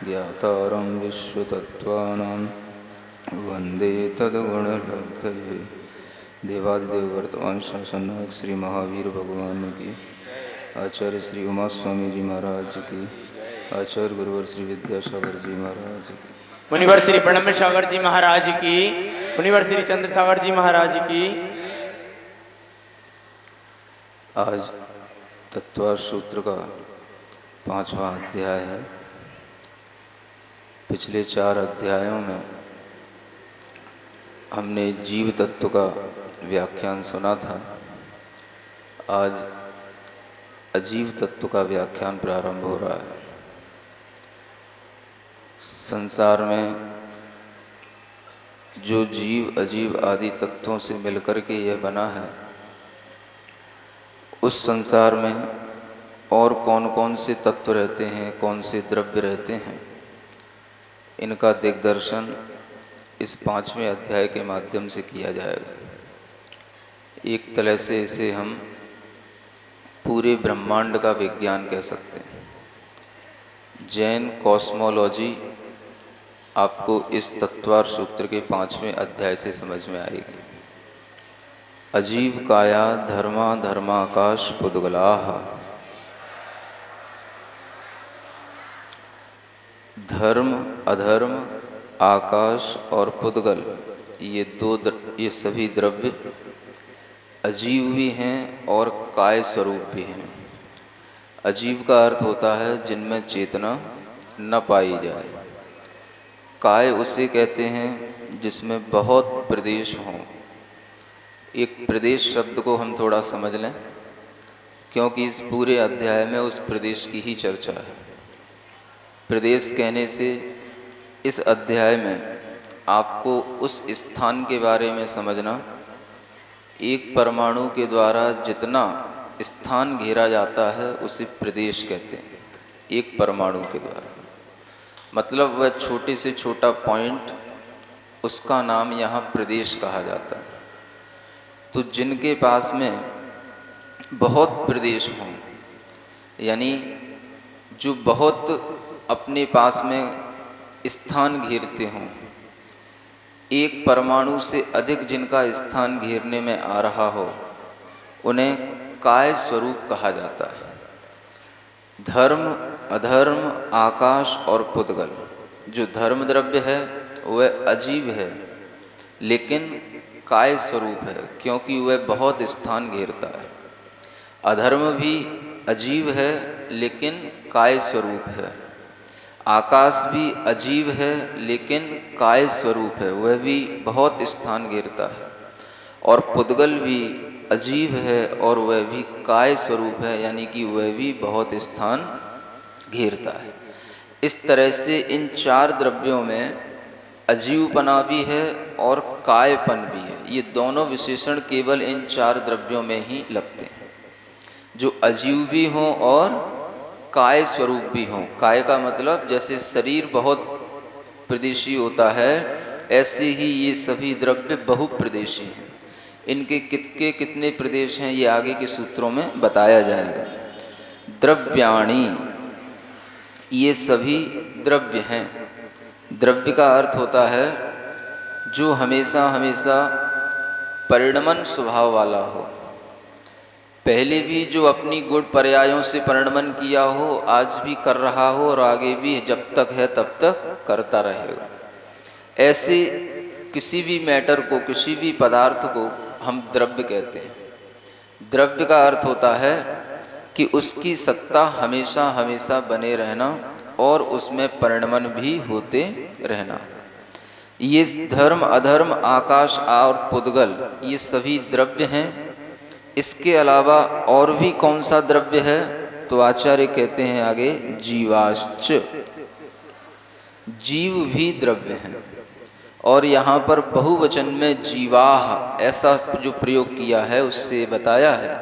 ज्ञातारं विश्वतत्त्वानां वन्दे तद्गुणलब्धये। देवादिदेव वर्तमान शासननायक श्री महावीर भगवान की, आचार्य श्री उमा स्वामी जी महाराज की, आचार्य गुरुवर श्री विद्यासागर जी महाराज की, मुनिवर श्री प्रणम्य सागर जी महाराज की, मुनिवर श्री चंद्र सागर जी महाराज की। आज तत्वार सूत्र का 5वां अध्याय है। पिछले 4 अध्यायों में हमने जीव तत्व का व्याख्यान सुना था। आज अजीव तत्व का व्याख्यान प्रारंभ हो रहा है। संसार में जो जीव अजीव आदि तत्वों से मिलकर के यह बना है, उस संसार में और कौन कौन से तत्व रहते हैं, कौन से द्रव्य रहते हैं, इनका दिग्दर्शन इस 5वें अध्याय के माध्यम से किया जाएगा। एक तरह से इसे हम पूरे ब्रह्मांड का विज्ञान कह सकते हैं। जैन कॉस्मोलॉजी आपको इस तत्वार सूत्र के 5वें अध्याय से समझ में आएगी। अजीव काया धर्मा धर्माकाश पुद्गलाः। धर्म अधर्म आकाश और पुद्गल, ये सभी द्रव्य अजीव भी हैं और काय स्वरूप भी हैं। अजीव का अर्थ होता है जिनमें चेतना न पाई जाए। काय उसे कहते हैं जिसमें बहुत प्रदेश हों। एक प्रदेश शब्द को हम थोड़ा समझ लें, क्योंकि इस पूरे अध्याय में उस प्रदेश की ही चर्चा है। प्रदेश कहने से इस अध्याय में आपको उस स्थान के बारे में समझना, एक परमाणु के द्वारा जितना स्थान घेरा जाता है उसे प्रदेश कहते हैं। एक परमाणु के द्वारा मतलब वह छोटे से छोटा पॉइंट, उसका नाम यहाँ प्रदेश कहा जाता है। तो जिनके पास में बहुत प्रदेश हों, यानी जो बहुत अपने पास में स्थान घेरते हों, एक परमाणु से अधिक जिनका स्थान घेरने में आ रहा हो, उन्हें काय स्वरूप कहा जाता है। धर्म अधर्म आकाश और पुद्गल, जो धर्म द्रव्य है वह अजीव है लेकिन काय स्वरूप है, क्योंकि वह बहुत स्थान घेरता है। अधर्म भी अजीव है लेकिन काय स्वरूप है। आकाश भी अजीब है लेकिन काय स्वरूप है, वह भी बहुत स्थान घेरता है। और पुद्गल भी अजीब है और वह भी काय स्वरूप है, यानी कि वह भी बहुत स्थान घेरता है। इस तरह से इन 4 द्रव्यों में अजीवपना भी है और कायपन भी है। ये दोनों विशेषण केवल इन 4 द्रव्यों में ही लगते हैं, जो अजीव भी हों और काय स्वरूप भी हों। काय का मतलब जैसे शरीर बहुत प्रदेशी होता है, ऐसे ही ये सभी द्रव्य बहुप्रदेशी हैं। इनके कितने प्रदेश हैं ये आगे के सूत्रों में बताया जाएगा। द्रव्याणि, ये सभी द्रव्य हैं। द्रव्य का अर्थ होता है जो हमेशा हमेशा परिणमन स्वभाव वाला हो। पहले भी जो अपनी गुण पर्यायों से परिणमन किया हो, आज भी कर रहा हो और आगे भी जब तक है तब तक करता रहेगा। ऐसे किसी भी मैटर को, किसी भी पदार्थ को हम द्रव्य कहते हैं। द्रव्य का अर्थ होता है कि उसकी सत्ता हमेशा हमेशा बने रहना और उसमें परिणमन भी होते रहना। ये धर्म अधर्म आकाश और पुद्गल, ये सभी द्रव्य हैं। इसके अलावा और भी कौन सा द्रव्य है, तो आचार्य कहते हैं आगे जीवाश्च, जीव भी द्रव्य हैं। और यहाँ पर बहुवचन में जीवाह ऐसा जो प्रयोग किया है उससे बताया है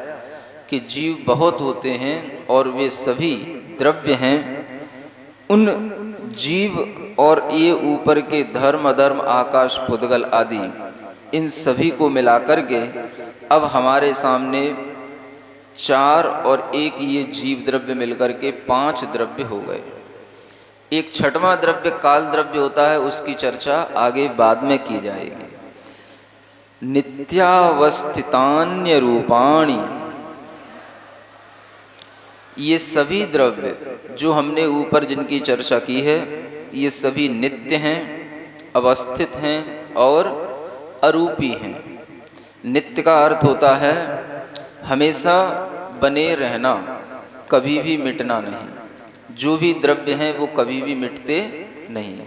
कि जीव बहुत होते हैं और वे सभी द्रव्य हैं। उन जीव और ये ऊपर के धर्म अधर्म आकाश पुद्गल आदि, इन सभी को मिलाकर के अब हमारे सामने 4 और 1 ये जीव द्रव्य मिलकर के 5 द्रव्य हो गए। एक छठवां द्रव्य काल द्रव्य होता है, उसकी चर्चा आगे बाद में की जाएगी। नित्यावस्थितान्य रूपाणि, ये सभी द्रव्य जो हमने ऊपर जिनकी चर्चा की है, ये सभी नित्य हैं, अवस्थित हैं और अरूपी हैं। नित्य का अर्थ होता है हमेशा बने रहना, कभी भी मिटना नहीं। जो भी द्रव्य हैं वो कभी भी मिटते नहीं।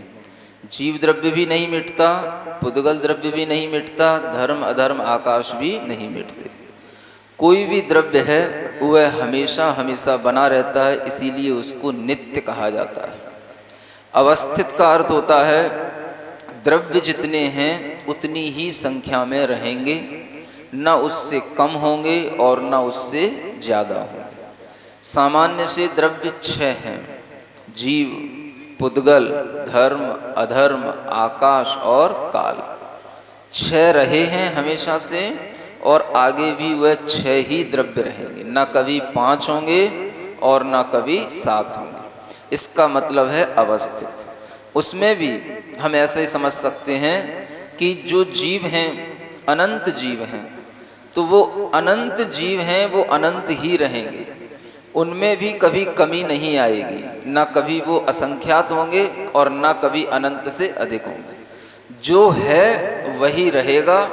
जीव द्रव्य भी नहीं मिटता, पुद्गल द्रव्य भी नहीं मिटता, धर्म अधर्म आकाश भी नहीं मिटते। कोई भी द्रव्य है वह हमेशा हमेशा बना रहता है, इसीलिए उसको नित्य कहा जाता है। अवस्थित का अर्थ होता है द्रव्य जितने हैं उतनी ही संख्या में रहेंगे, न उससे कम होंगे और न उससे ज़्यादा होंगे। सामान्य से द्रव्य 6 हैं, जीव, पुद्गल, धर्म, अधर्म, आकाश और काल। 6 रहे हैं हमेशा से और आगे भी वह 6 ही द्रव्य रहेंगे, न कभी 5 होंगे और न कभी 7 होंगे। इसका मतलब है अवस्थित। उसमें भी हम ऐसे ही समझ सकते हैं कि जो जीव हैं अनंत जीव हैं, तो वो अनंत जीव हैं, वो अनंत ही रहेंगे। उनमें भी कभी कमी नहीं आएगी, ना कभी वो असंख्यात होंगे और ना कभी अनंत से अधिक होंगे। जो है वही रहेगा,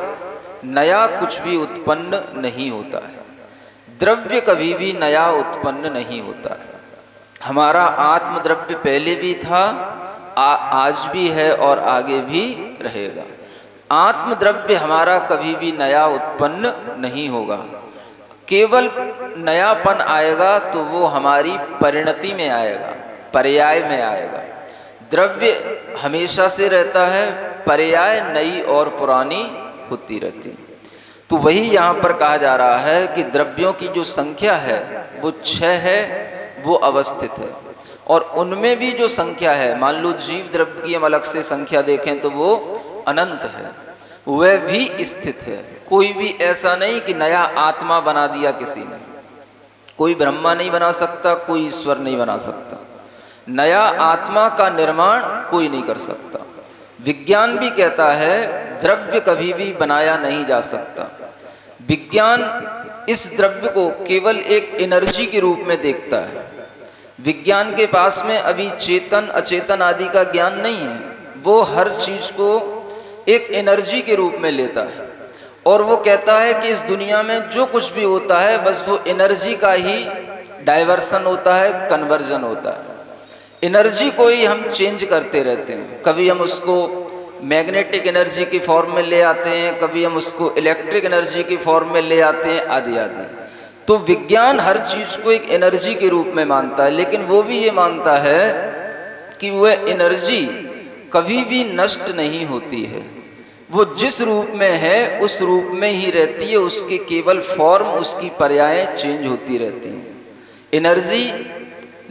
नया कुछ भी उत्पन्न नहीं होता है। द्रव्य कभी भी नया उत्पन्न नहीं होता है। हमारा आत्मद्रव्य पहले भी था, आज भी है और आगे भी रहेगा। आत्मद्रव्य हमारा कभी भी नया उत्पन्न नहीं होगा। केवल नयापन आएगा तो वो हमारी परिणति में आएगा, पर्याय में आएगा। द्रव्य हमेशा से रहता है, पर्याय नई और पुरानी होती रहती है। तो वही यहाँ पर कहा जा रहा है कि द्रव्यों की जो संख्या है वो 6 है, वो अवस्थित है। और उनमें भी जो संख्या है, मान लो जीव द्रव्य की हम अलग से संख्या देखें तो वो अनंत है, वह भी स्थित है। कोई भी ऐसा नहीं कि नया आत्मा बना दिया किसी ने। कोई ब्रह्मा नहीं बना सकता, कोई ईश्वर नहीं बना सकता। नया आत्मा का निर्माण कोई नहीं कर सकता। विज्ञान भी कहता है द्रव्य कभी भी बनाया नहीं जा सकता। विज्ञान इस द्रव्य को केवल एक एनर्जी के रूप में देखता है। विज्ञान के पास में अभी चेतन अचेतन आदि का ज्ञान नहीं है। वो हर चीज को एक एनर्जी के रूप में लेता है और वो कहता है कि इस दुनिया में जो कुछ भी होता है बस वो एनर्जी का ही डाइवर्सन होता है, कन्वर्जन होता है। एनर्जी को ही हम चेंज करते रहते हैं। कभी हम उसको मैग्नेटिक एनर्जी की फॉर्म में ले आते हैं, कभी हम उसको इलेक्ट्रिक एनर्जी की फॉर्म में ले आते हैं, आदि आदि। तो विज्ञान हर चीज को एक एनर्जी के रूप में मानता है, लेकिन वो भी ये मानता है कि वह एनर्जी कभी भी नष्ट नहीं होती है। वो जिस रूप में है उस रूप में ही रहती है, उसके केवल फॉर्म, उसकी पर्यायें चेंज होती रहती हैं। Energy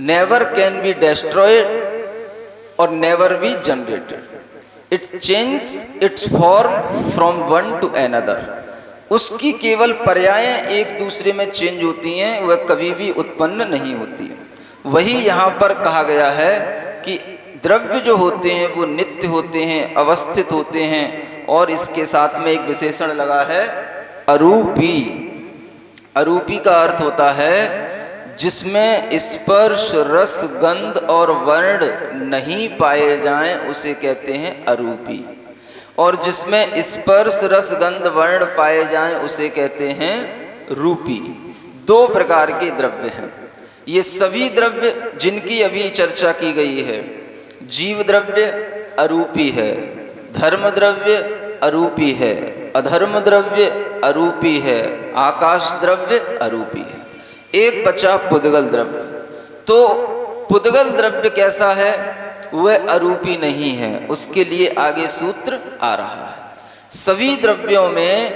never can be destroyed और never be generated. It change its form from one to another. उसकी केवल पर्यायें एक दूसरे में चेंज होती हैं, वह कभी भी उत्पन्न नहीं होती। वही यहाँ पर कहा गया है कि द्रव्य जो होते हैं वो नित्य होते हैं, अवस्थित होते हैं। और इसके साथ में एक विशेषण लगा है अरूपी। अरूपी का अर्थ होता है जिसमें स्पर्श रस गंध और वर्ण नहीं पाए जाएं, उसे कहते हैं अरूपी। और जिसमें स्पर्श रस गंध वर्ण पाए जाएं उसे कहते हैं रूपी। 2 प्रकार के द्रव्य हैं। ये सभी द्रव्य जिनकी अभी चर्चा की गई है, जीव द्रव्य अरूपी है, धर्म द्रव्य अरूपी है, अधर्म द्रव्य अरूपी है, आकाश द्रव्य अरूपी है। एक बचा पुद्गल द्रव्य। तो पुद्गल द्रव्य कैसा है? वह अरूपी नहीं है। उसके लिए आगे सूत्र आ रहा है। सभी द्रव्यों में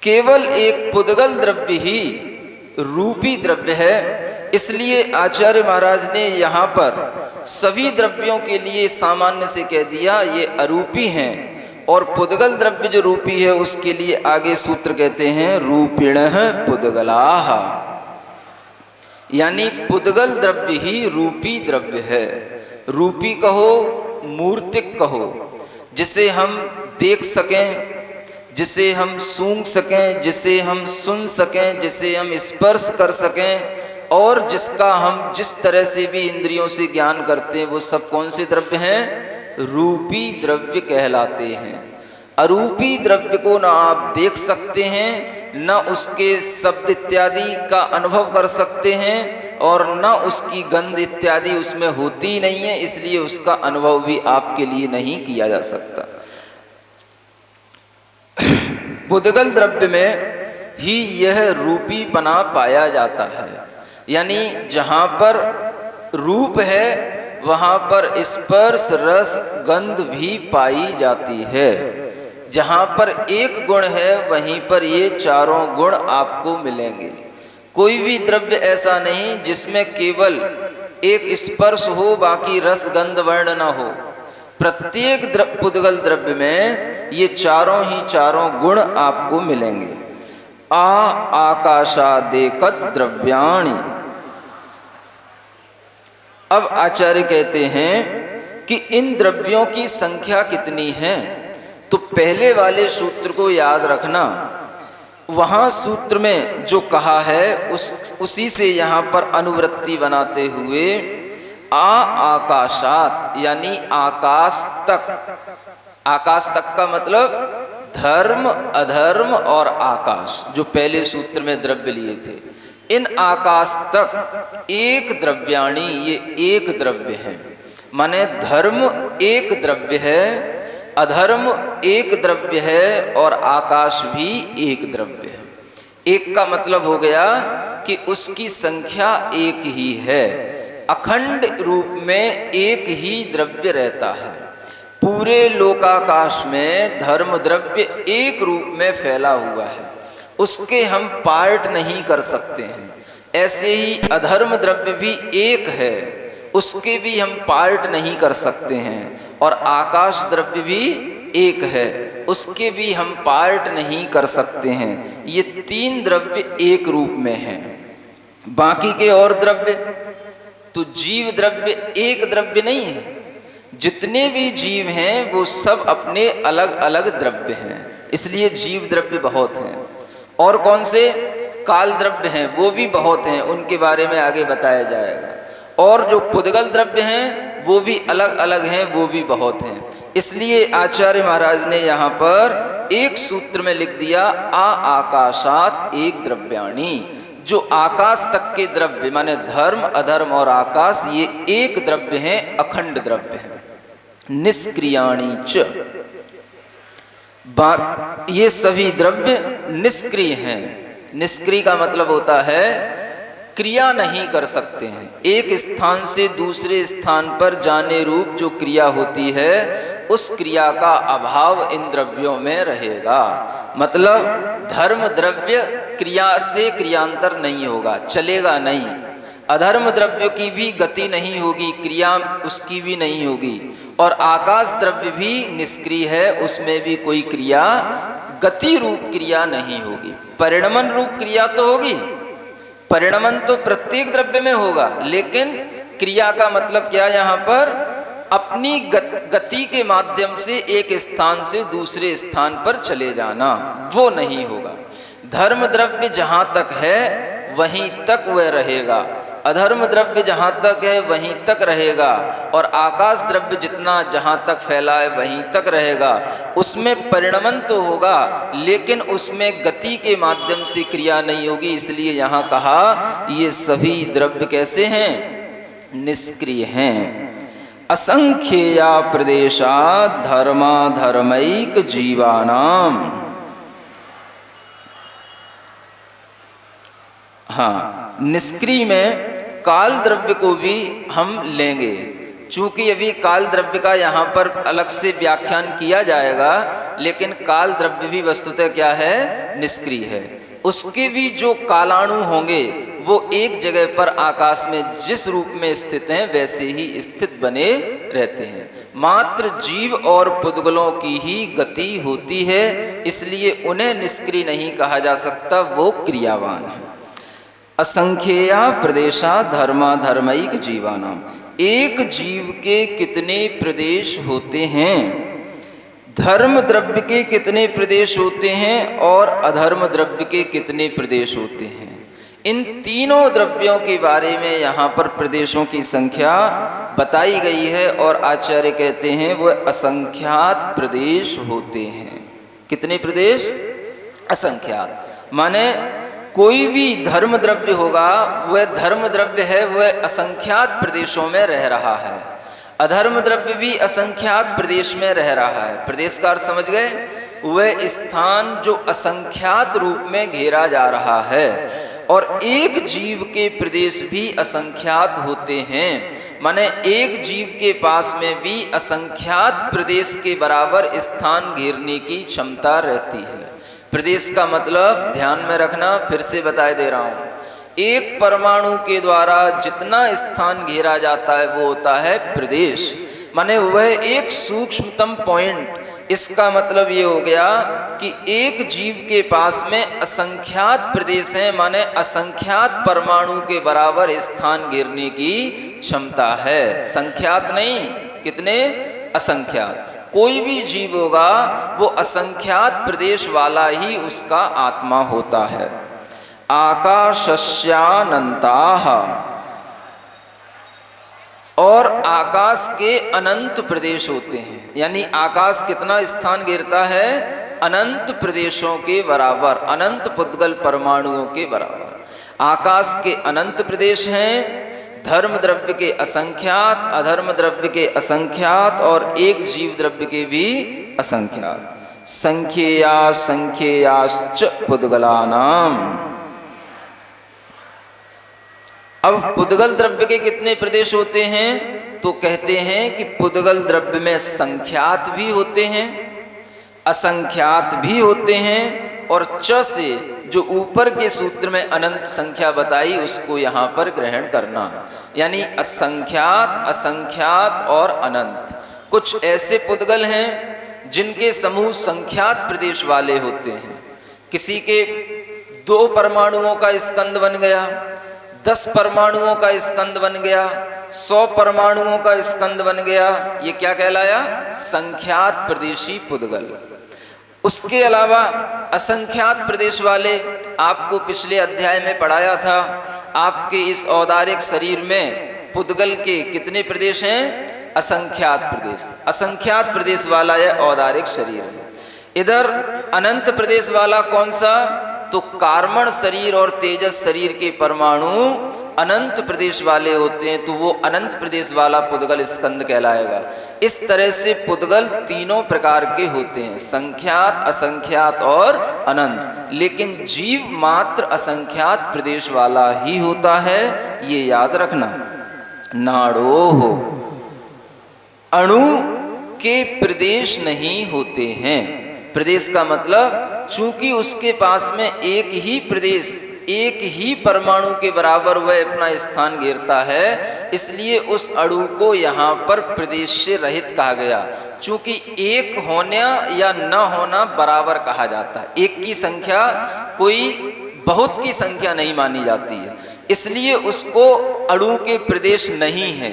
केवल एक पुद्गल द्रव्य ही रूपी द्रव्य है। इसलिए आचार्य महाराज ने यहाँ पर सभी द्रव्यों के लिए सामान्य से कह दिया ये अरूपी हैं, और पुद्गल द्रव्य जो रूपी है उसके लिए आगे सूत्र कहते हैं रूपिणः पुद्गलाः। यानी पुद्गल द्रव्य ही रूपी द्रव्य है। रूपी कहो, मूर्तिक कहो, जिसे हम देख सकें, जिसे हम सूंघ सकें, जिसे हम सुन सकें, जिसे हम स्पर्श कर सकें, और जिसका हम जिस तरह से भी इंद्रियों से ज्ञान करते हैं, वो सब कौन से द्रव्य हैं? रूपी द्रव्य कहलाते हैं। अरूपी द्रव्य को ना आप देख सकते हैं, न उसके शब्द इत्यादि का अनुभव कर सकते हैं, और न उसकी गंध इत्यादि उसमें होती ही नहीं है, इसलिए उसका अनुभव भी आपके लिए नहीं किया जा सकता। पुद्गल द्रव्य में ही यह रूपीपना पाया जाता है, यानी जहाँ पर रूप है वहाँ पर स्पर्श रस गंध भी पाई जाती है। जहाँ पर एक गुण है वहीं पर ये चारों गुण आपको मिलेंगे। कोई भी द्रव्य ऐसा नहीं जिसमें केवल एक स्पर्श हो, बाकी रस गंध वर्ण न हो। प्रत्येक पुद्गल द्रव्य में ये चारों ही चारों गुण आपको मिलेंगे। आकाशादेकत द्रव्याणि। अब आचार्य कहते हैं कि इन द्रव्यों की संख्या कितनी है, तो पहले वाले सूत्र को याद रखना। वहाँ सूत्र में जो कहा है उसी से यहाँ पर अनुवृत्ति बनाते हुए आकाशात यानी आकाश तक। आकाश तक का मतलब धर्म अधर्म और आकाश, जो पहले सूत्र में द्रव्य लिए थे। इन आकाश तक एक द्रव्याणी, ये एक द्रव्य है, माने धर्म एक द्रव्य है, अधर्म एक द्रव्य है, और आकाश भी एक द्रव्य है। एक का मतलब हो गया कि उसकी संख्या एक ही है, अखंड रूप में एक ही द्रव्य रहता है। पूरे लोकाकाश में धर्म द्रव्य एक रूप में फैला हुआ है, उसके हम पार्ट नहीं कर सकते हैं। ऐसे ही अधर्म द्रव्य भी एक है, उसके भी हम पार्ट नहीं कर सकते हैं। और आकाश द्रव्य भी एक है, उसके भी हम पार्ट नहीं कर सकते हैं। ये तीन द्रव्य एक रूप में हैं। बाकी के और द्रव्य तो जीव द्रव्य एक द्रव्य नहीं है। जितने भी जीव हैं वो सब अपने अलग अलग द्रव्य हैं, इसलिए जीव द्रव्य बहुत हैं। और कौन से? काल द्रव्य हैं, वो भी बहुत हैं, उनके बारे में आगे बताया जाएगा। और जो पुद्गल द्रव्य हैं वो भी अलग अलग हैं, वो भी बहुत हैं। इसलिए आचार्य महाराज ने यहाँ पर एक सूत्र में लिख दिया आकाशात एक द्रव्याणी। जो आकाश तक के द्रव्य माने धर्म अधर्म और आकाश, ये एक द्रव्य हैं, अखंड द्रव्य हैं। निष्क्रियाणि च, ये सभी द्रव्य निष्क्रिय हैं। निष्क्रिय का मतलब होता है क्रिया नहीं कर सकते हैं। एक स्थान से दूसरे स्थान पर जाने रूप जो क्रिया होती है, उस क्रिया का अभाव इन द्रव्यों में रहेगा। मतलब धर्म द्रव्य क्रिया से क्रियांतर नहीं होगा, चलेगा नहीं। अधर्म द्रव्य की भी गति नहीं होगी, क्रिया उसकी भी नहीं होगी। और आकाश द्रव्य भी निष्क्रिय है, उसमें भी कोई क्रिया गति रूप क्रिया नहीं होगी। परिणमन रूप क्रिया तो होगी, परिणमन तो प्रत्येक द्रव्य में होगा, लेकिन क्रिया का मतलब क्या यहाँ पर? अपनी गति के माध्यम से एक स्थान से दूसरे स्थान पर चले जाना, वो नहीं होगा। धर्म द्रव्य जहाँ तक है वहीं तक वह रहेगा, अधर्म द्रव्य जहाँ तक है वहीं तक रहेगा, और आकाश द्रव्य जितना जहाँ तक फैला है वहीं तक रहेगा। उसमें परिणमन तो होगा, लेकिन उसमें गति के माध्यम से क्रिया नहीं होगी। इसलिए यहाँ कहा ये सभी द्रव्य कैसे हैं? निष्क्रिय हैं। असंख्येया प्रदेशा धर्माधर्मैक जीवानाम। हाँ, निष्क्रिय में काल द्रव्य को भी हम लेंगे, चूंकि अभी काल द्रव्य का यहाँ पर अलग से व्याख्यान किया जाएगा, लेकिन काल द्रव्य भी वस्तुतः क्या है? निष्क्रिय है। उसके भी जो कालाणु होंगे वो एक जगह पर आकाश में जिस रूप में स्थित हैं वैसे ही स्थित बने रहते हैं। मात्र जीव और पुद्गलों की ही गति होती है, इसलिए उन्हें निष्क्रिय नहीं कहा जा सकता, वो क्रियावान है। असंख्येया प्रदेशा धर्माधर्मैक जीवानाम। एक जीव के कितने प्रदेश होते हैं, धर्म द्रव्य के कितने प्रदेश होते हैं और अधर्म द्रव्य के कितने प्रदेश होते हैं। इन तीनों द्रव्यों के बारे में यहाँ पर प्रदेशों की संख्या बताई गई है और आचार्य कहते हैं वह असंख्यात प्रदेश होते हैं। कितने प्रदेश? असंख्यात। माने कोई भी धर्म द्रव्य होगा वह धर्म द्रव्य है, वह असंख्यात प्रदेशों में रह रहा है। अधर्म द्रव्य भी असंख्यात प्रदेश में रह रहा है। प्रदेश का अर्थ समझ गए? वह स्थान जो असंख्यात रूप में घेरा जा रहा है। और एक जीव के प्रदेश भी असंख्यात होते हैं। माने एक जीव के पास में भी असंख्यात प्रदेश के बराबर स्थान घेरने की क्षमता रहती है। प्रदेश का मतलब ध्यान में रखना, फिर से बताए दे रहा हूँ, एक परमाणु के द्वारा जितना स्थान घेरा जाता है वो होता है प्रदेश। माने वह एक सूक्ष्मतम पॉइंट। इसका मतलब ये हो गया कि एक जीव के पास में असंख्यात प्रदेश हैं, माने असंख्यात परमाणु के बराबर स्थान घेरने की क्षमता है। संख्यात नहीं, कितने? असंख्यात। कोई भी जीव होगा वो असंख्यात प्रदेश वाला ही उसका आत्मा होता है। आकाशस्यानंताः, और आकाश के अनंत प्रदेश होते हैं। यानी आकाश कितना स्थान घेरता है? अनंत प्रदेशों के बराबर, अनंत पुद्गल परमाणुओं के बराबर आकाश के अनंत प्रदेश हैं। धर्म द्रव्य के असंख्यात, अधर्म द्रव्य के असंख्यात और एक जीव द्रव्य के भी असंख्यात। संख्येया संख्येयाश्च पुद्गलानाम। अब पुद्गल द्रव्य के कितने प्रदेश होते हैं? तो कहते हैं कि पुद्गल द्रव्य में संख्यात भी होते हैं, असंख्यात भी होते हैं, और च से जो ऊपर के सूत्र में अनंत संख्या बताई उसको यहाँ पर ग्रहण करना। यानी असंख्यात, असंख्यात और अनंत। कुछ ऐसे पुद्गल हैं जिनके समूह संख्यात प्रदेश वाले होते हैं। किसी के 2 परमाणुओं का स्कंद बन गया, 10 परमाणुओं का स्कंद बन गया, 100 परमाणुओं का स्कंद बन गया। ये क्या कहलाया? संख्यात प्रदेशी पुद्गल। उसके अलावा असंख्यात प्रदेश वाले, आपको पिछले अध्याय में पढ़ाया था, आपके इस औदारिक शरीर में पुद्गल के कितने प्रदेश हैं? असंख्यात प्रदेश। असंख्यात प्रदेश वाला यह औदारिक शरीर है। इधर अनंत प्रदेश वाला कौन सा? तो कार्मण शरीर और तेजस शरीर के परमाणु अनंत प्रदेश वाले होते हैं, तो वो अनंत प्रदेश वाला पुद्गल स्कंद कहलाएगा। इस तरह से पुद्गल तीनों प्रकार के होते हैं, संख्यात, असंख्यात और अनंत। लेकिन जीव मात्र असंख्यात प्रदेश वाला ही होता है, ये याद रखना। नाड़ोः, अणु के प्रदेश नहीं होते हैं। प्रदेश का मतलब चूंकि उसके पास में एक ही प्रदेश, एक ही परमाणु के बराबर वह अपना स्थान घेरता है, इसलिए उस अणु को यहाँ पर प्रदेश से रहित कहा गया। चूंकि एक होना या न होना बराबर कहा जाता है, एक की संख्या कोई बहुत की संख्या नहीं मानी जाती है, इसलिए उसको अणु के प्रदेश नहीं है।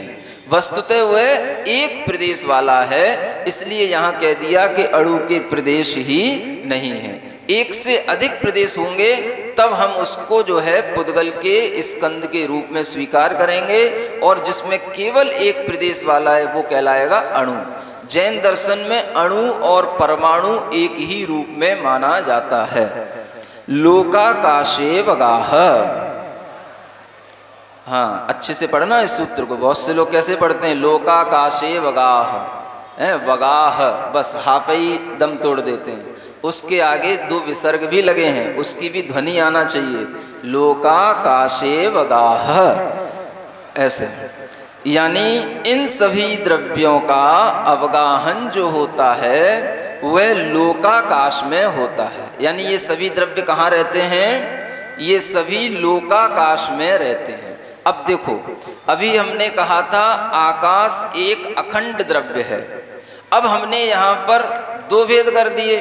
वस्तुतः वह एक प्रदेश वाला है, इसलिए यहाँ कह दिया कि अणु के प्रदेश ही नहीं है। एक से अधिक प्रदेश होंगे तब हम उसको जो है पुद्गल के स्कंद के रूप में स्वीकार करेंगे, और जिसमें केवल एक प्रदेश वाला है वो कहलाएगा अणु। जैन दर्शन में अणु और परमाणु एक ही रूप में माना जाता है। लोकाकाशे वगाह, हाँ अच्छे से पढ़ना इस सूत्र को। बहुत से लोग कैसे पढ़ते हैं? लोकाकाशे वगाह, वगाह बस हा पे ही दम तोड़ देते हैं। उसके आगे 2 विसर्ग भी लगे हैं, उसकी भी ध्वनि आना चाहिए। लोकाकाशे वगाह, ऐसे। यानी इन सभी द्रव्यों का अवगाहन जो होता है वह लोकाकाश में होता है। यानी ये सभी द्रव्य कहाँ रहते हैं? ये सभी लोकाकाश में रहते हैं। अब देखो, अभी हमने कहा था आकाश एक अखंड द्रव्य है। अब हमने यहाँ पर 2 भेद कर दिए,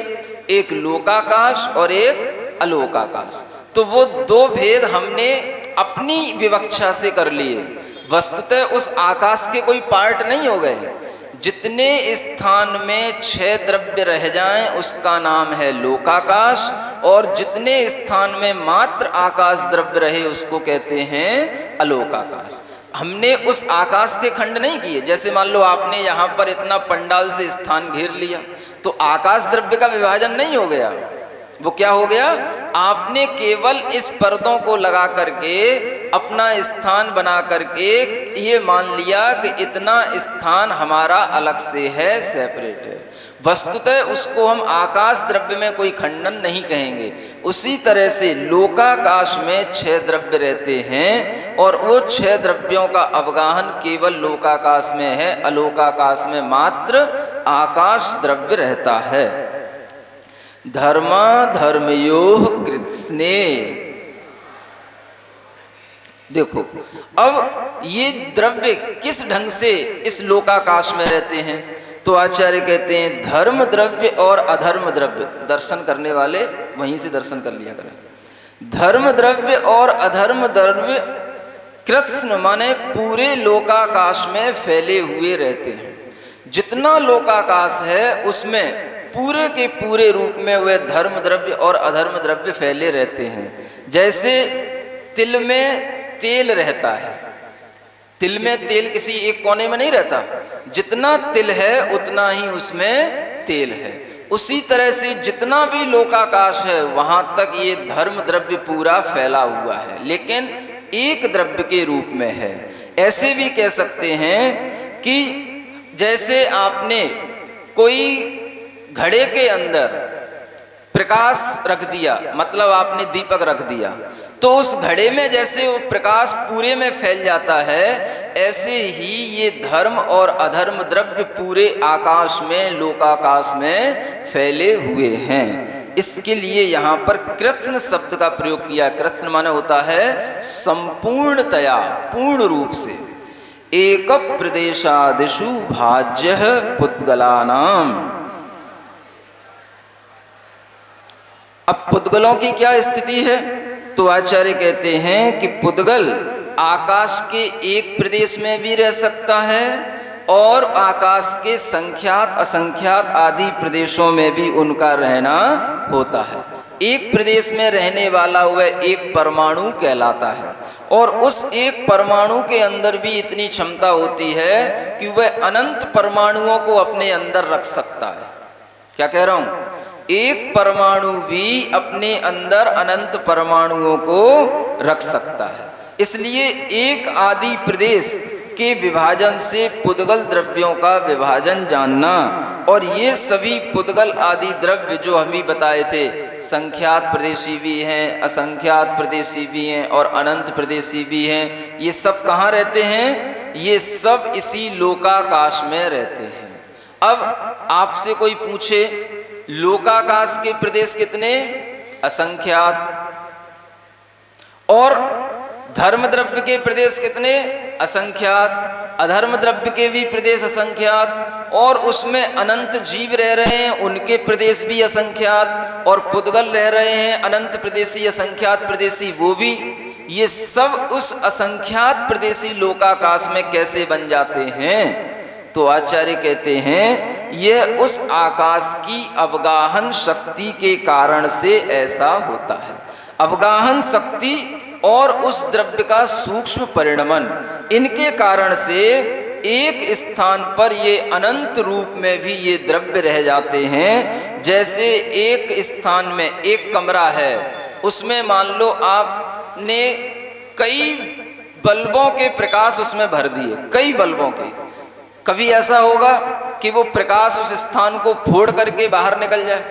एक लोकाकाश और एक अलोकाकाश। तो वो 2 भेद हमने अपनी विवक्षा से कर लिए। वस्तुतः उस आकाश के कोई पार्ट नहीं हो गए। जितने स्थान में 6 द्रव्य रह जाएं उसका नाम है लोकाकाश, और जितने स्थान में मात्र आकाश द्रव्य रहे उसको कहते हैं अलोकाकाश। हमने उस आकाश के खंड नहीं किए। जैसे मान लो आपने यहाँ पर इतना पंडाल से स्थान घेर लिया तो आकाश द्रव्य का विभाजन नहीं हो गया। वो क्या हो गया, आपने केवल इस पर्दों को लगा करके अपना स्थान बना करके ये मान लिया कि इतना स्थान हमारा अलग से है, सेपरेट है। वस्तुतः उसको हम आकाश द्रव्य में कोई खंडन नहीं कहेंगे। उसी तरह से लोकाकाश में 6 द्रव्य रहते हैं और वो 6 द्रव्यों का अवगाहन केवल लोकाकाश में है, अलोकाकाश में मात्र आकाश द्रव्य रहता है। धर्मा धर्मयोः कृत्स्ने। देखो अब ये द्रव्य किस ढंग से इस लोकाकाश में रहते हैं, तो आचार्य कहते हैं धर्म द्रव्य और अधर्म द्रव्य। दर्शन करने वाले वहीं से दर्शन कर लिया करें। धर्म द्रव्य और अधर्म द्रव्य कृत्स्न माने पूरे लोकाकाश में फैले हुए रहते हैं। जितना लोकाकाश है उसमें पूरे के पूरे रूप में वह धर्म द्रव्य और अधर्म द्रव्य फैले रहते हैं। जैसे तिल में तेल रहता है, तिल में तेल किसी एक कोने में नहीं रहता, जितना तिल है उतना ही उसमें तेल है। उसी तरह से जितना भी लोकाकाश है वहां तक ये धर्म द्रव्य पूरा फैला हुआ है, लेकिन एक द्रव्य के रूप में है। ऐसे भी कह सकते हैं कि जैसे आपने कोई घड़े के अंदर प्रकाश रख दिया, मतलब आपने दीपक रख दिया, तो उस घड़े में जैसे वो प्रकाश पूरे में फैल जाता है, ऐसे ही ये धर्म और अधर्म द्रव्य पूरे आकाश में लोकाकाश में फैले हुए हैं। इसके लिए यहाँ पर कृत्स्न शब्द का प्रयोग किया। कृत्स्न माने होता है संपूर्णतया, पूर्ण रूप से। एक प्रदेशादिषु भाज्य पुद्गलानाम। अब पुद्गलों की क्या स्थिति है, तो आचार्य कहते हैं कि पुद्गल आकाश के एक प्रदेश में भी रह सकता है और आकाश के संख्यात असंख्यात आदि प्रदेशों में भी उनका रहना होता है। एक प्रदेश में रहने वाला वह एक परमाणु कहलाता है, और उस एक परमाणु के अंदर भी इतनी क्षमता होती है कि वह अनंत परमाणुओं को अपने अंदर रख सकता है। क्या कह रहा हूं, एक परमाणु भी अपने अंदर अनंत परमाणुओं को रख सकता है। इसलिए एक आदि प्रदेश के विभाजन से पुद्गल द्रव्यों का विभाजन जानना, और ये सभी पुद्गल आदि द्रव्य जो हम ही बताए थे, संख्यात प्रदेशी भी हैं, असंख्यात प्रदेशी भी हैं और अनंत प्रदेशी भी हैं। ये सब कहाँ रहते हैं, ये सब इसी लोकाकाश में रहते हैं। अब आपसे कोई पूछे लोकाकाश के प्रदेश कितने, असंख्यात, और धर्म द्रव्य के प्रदेश कितने, असंख्यात, अधर्म द्रव्य के भी प्रदेश असंख्यात, और उसमें अनंत जीव रह रहे हैं उनके प्रदेश भी असंख्यात, और पुद्गल रह रहे हैं अनंत प्रदेशी असंख्यात प्रदेशी वो भी। ये सब उस असंख्यात प्रदेशी लोकाकाश में कैसे बन जाते हैं, तो आचार्य कहते हैं यह उस आकाश की अवगाहन शक्ति के कारण से ऐसा होता है। अवगाहन शक्ति और उस द्रव्य का सूक्ष्म परिणमन, इनके कारण से एक स्थान पर ये अनंत रूप में भी ये द्रव्य रह जाते हैं। जैसे एक स्थान में एक कमरा है, उसमें मान लो आपने कई बल्बों के प्रकाश उसमें भर दिए, कई बल्बों के, कभी ऐसा होगा कि वो प्रकाश उस स्थान को फोड़ करके बाहर निकल जाए?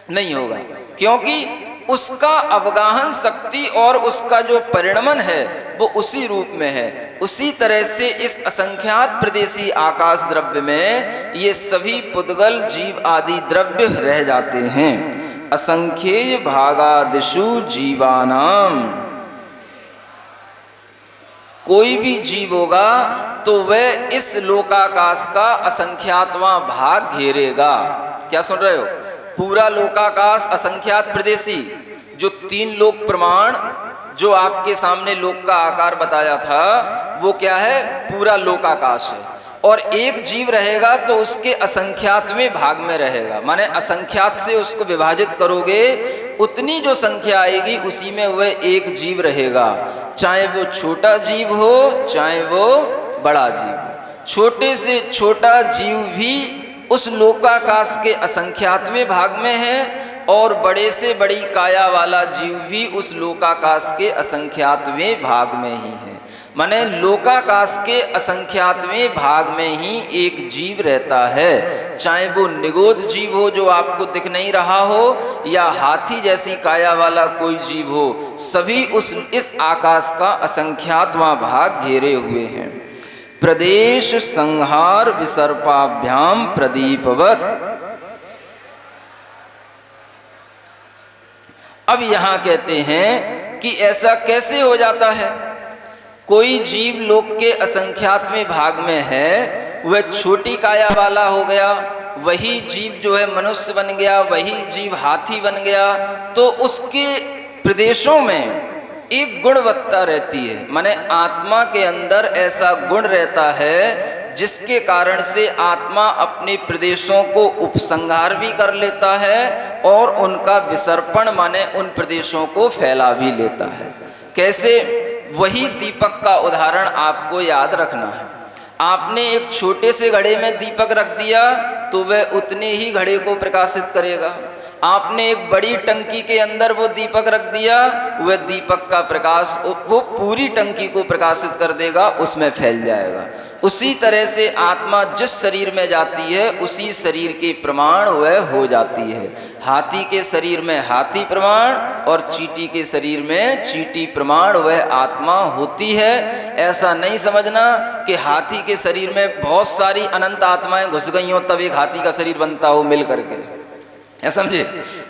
नहीं होगा, क्योंकि उसका अवगाहन शक्ति और उसका जो परिणमन है वो उसी रूप में है। उसी तरह से इस असंख्यात प्रदेशी आकाश द्रव्य में ये सभी पुद्गल जीव आदि द्रव्य रह जाते हैं। असंख्येय भागादिषु जीवानाम। कोई भी जीव होगा तो वह इस लोकाकाश का असंख्यातवां भाग घेरेगा। क्या सुन रहे हो, पूरा लोकाकाश असंख्यात प्रदेशी, जो 3 लोक प्रमाण जो आपके सामने लोक का आकार बताया था, वो क्या है, पूरा लोकाकाश है। और एक जीव रहेगा तो उसके असंख्यातवें भाग में रहेगा, माने असंख्यात से उसको विभाजित करोगे उतनी जो संख्या आएगी उसी में वह एक जीव रहेगा, चाहे वो छोटा जीव हो चाहे वो बड़ा जीव हो। छोटे से छोटा जीव भी उस लोकाकाश के असंख्यातवें भाग में है और बड़े से बड़ी काया वाला जीव भी उस लोकाकाश के असंख्यातवें भाग में ही है। माने लोकाकाश के असंख्यातवें भाग में ही एक जीव रहता है, चाहे वो निगोद जीव हो जो आपको दिख नहीं रहा हो या हाथी जैसी काया वाला कोई जीव हो, सभी इस आकाश का असंख्यातवां भाग घेरे हुए हैं। प्रदेश संहार विसर्पाभ्याम प्रदीपवत। अब यहाँ कहते हैं कि ऐसा कैसे हो जाता है, कोई जीव लोक के असंख्यातवें भाग में है, वह छोटी काया वाला हो गया, वही जीव जो है मनुष्य बन गया, वही जीव हाथी बन गया, तो उसके प्रदेशों में एक गुणवत्ता रहती है, माने आत्मा के अंदर ऐसा गुण रहता है जिसके कारण से आत्मा अपने प्रदेशों को उपसंहार भी कर लेता है और उनका विसर्पण माने उन प्रदेशों को फैला भी लेता है। कैसे, वही दीपक का उदाहरण आपको याद रखना है। आपने एक छोटे से घड़े में दीपक रख दिया तो वह उतने ही घड़े को प्रकाशित करेगा। आपने एक बड़ी टंकी के अंदर वो दीपक रख दिया, वह दीपक का प्रकाश वो पूरी टंकी को प्रकाशित कर देगा, उसमें फैल जाएगा। उसी तरह से आत्मा जिस शरीर में जाती है उसी शरीर के प्रमाण वह हो जाती है। हाथी के शरीर में हाथी प्रमाण और चींटी के शरीर में चींटी प्रमाण वह आत्मा होती है। ऐसा नहीं समझना कि हाथी के शरीर में बहुत सारी अनंत आत्माएं घुस गई हों तब एक हाथी का शरीर बनता हो मिल करके, ऐसा समझे,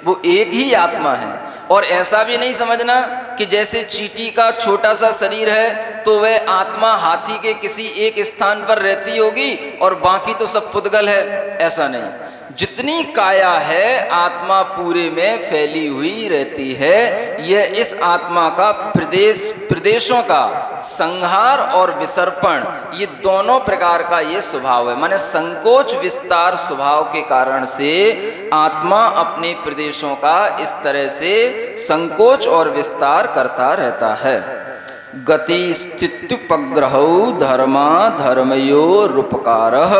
वो एक ही आत्मा है। और ऐसा भी नहीं समझना कि जैसे चींटी का छोटा सा शरीर है तो वह आत्मा हाथी के किसी एक स्थान पर रहती होगी और बाकी तो सब पुद्गल है, ऐसा नहीं। जितनी काया है आत्मा पूरे में फैली हुई रहती है। यह इस आत्मा का प्रदेशों का संहार और विसर्पण, ये दोनों प्रकार का ये स्वभाव है। माने संकोच विस्तार स्वभाव के कारण से आत्मा अपने प्रदेशों का इस तरह से संकोच और विस्तार करता रहता है। गति स्थित्युपग्रहौ धर्मा धर्मयोरुपकारः।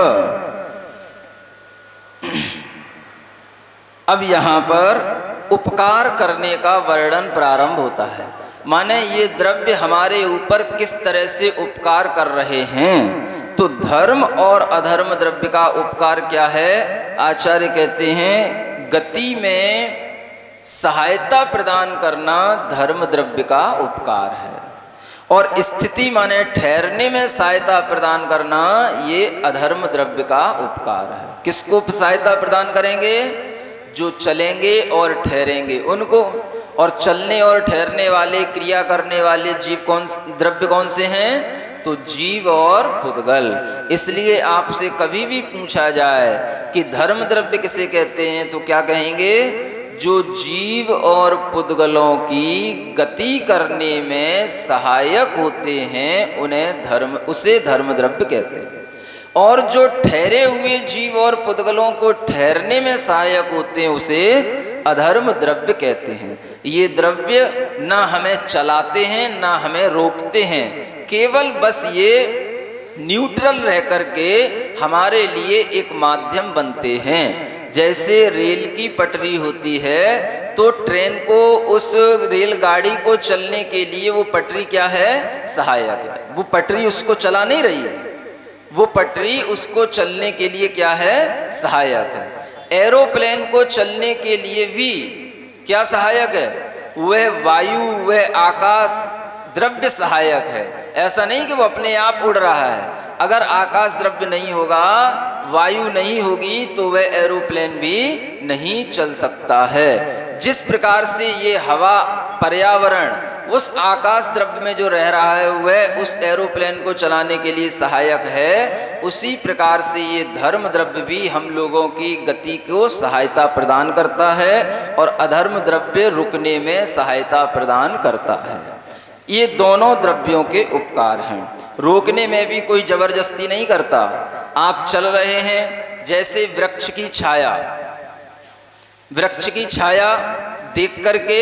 अब यहाँ पर उपकार करने का वर्णन प्रारंभ होता है, माने ये द्रव्य हमारे ऊपर किस तरह से उपकार कर रहे हैं। तो धर्म और अधर्म द्रव्य का उपकार क्या है, आचार्य कहते हैं गति में सहायता प्रदान करना धर्म द्रव्य का उपकार है, और स्थिति माने ठहरने में सहायता प्रदान करना ये अधर्म द्रव्य का उपकार है। किसको सहायता प्रदान करेंगे, जो चलेंगे और ठहरेंगे उनको। और चलने और ठहरने वाले क्रिया करने वाले जीव द्रव्य कौन से हैं, तो जीव और पुद्गल। इसलिए आपसे कभी भी पूछा जाए कि धर्म द्रव्य किसे कहते हैं तो क्या कहेंगे, जो जीव और पुद्गलों की गति करने में सहायक होते हैं उसे धर्म द्रव्य कहते हैं। और जो ठहरे हुए जीव और पुद्गलों को ठहरने में सहायक होते हैं उसे अधर्म द्रव्य कहते हैं। ये द्रव्य ना हमें चलाते हैं ना हमें रोकते हैं, केवल बस ये न्यूट्रल रह करके हमारे लिए एक माध्यम बनते हैं। जैसे रेल की पटरी होती है तो ट्रेन को, उस रेलगाड़ी को चलने के लिए वो पटरी क्या है, सहायक है। वो पटरी उसको चला नहीं रही है, वो पटरी उसको चलने के लिए क्या है, सहायक है। एरोप्लेन को चलने के लिए भी क्या सहायक है, वह वायु, वह आकाश द्रव्य सहायक है। ऐसा नहीं कि वो अपने आप उड़ रहा है। अगर आकाश द्रव्य नहीं होगा, वायु नहीं होगी तो वह एरोप्लेन भी नहीं चल सकता है। जिस प्रकार से ये हवा, पर्यावरण उस आकाश द्रव्य में जो रह रहा है वह उस एरोप्लेन को चलाने के लिए सहायक है, उसी प्रकार से ये धर्म द्रव्य भी हम लोगों की गति को सहायता प्रदान करता है और अधर्म द्रव्य रुकने में सहायता प्रदान करता है। ये दोनों द्रव्यों के उपकार हैं। रोकने में भी कोई जबरदस्ती नहीं करता। आप चल रहे हैं जैसे वृक्ष की छाया, वृक्ष की छाया देख करके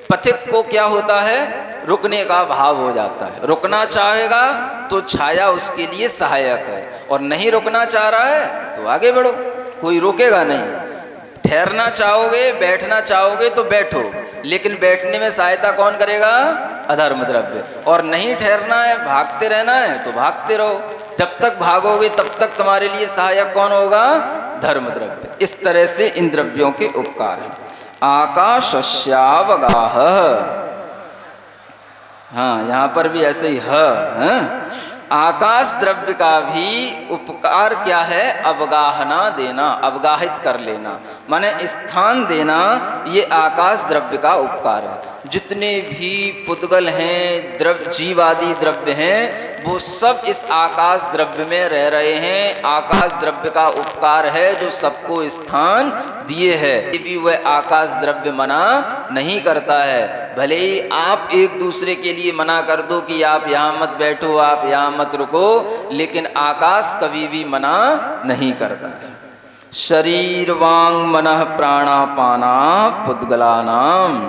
पथिक को क्या होता है, रुकने का भाव हो जाता है। रुकना चाहेगा तो छाया उसके लिए सहायक है, और नहीं रुकना चाह रहा है तो आगे बढ़ो, कोई रोकेगा नहीं। ठहरना चाहोगे, बैठना चाहोगे तो बैठो, लेकिन बैठने में सहायता कौन करेगा, अधर्म द्रव्य। और नहीं ठहरना है, भागते रहना है तो भागते रहो, जब तक भागोगे तब तक तुम्हारे लिए सहायक कौन होगा, धर्म द्रव्य। इस तरह से इन द्रव्यों के उपकार हैं। आकाशस्यावगाह, हाँ यहाँ पर भी ऐसे ही है। आकाश द्रव्य का भी उपकार क्या है, अवगाहना देना, अवगाहित कर लेना, माने स्थान देना, ये आकाश द्रव्य का उपकार है। जितने भी पुद्गल हैं, द्रव्य जीव आदि द्रव्य हैं, वो सब इस आकाश द्रव्य में रह रहे हैं। आकाश द्रव्य का उपकार है जो सबको स्थान दिए है। ये भी वह आकाश द्रव्य मना नहीं करता है। भले ही आप एक दूसरे के लिए मना कर दो कि आप यहाँ मत बैठो, आप यहाँ मत रुको, लेकिन आकाश कभी भी मना नहीं करता है। शरीर वांग मनः प्राणापाना पुद्गलानाम।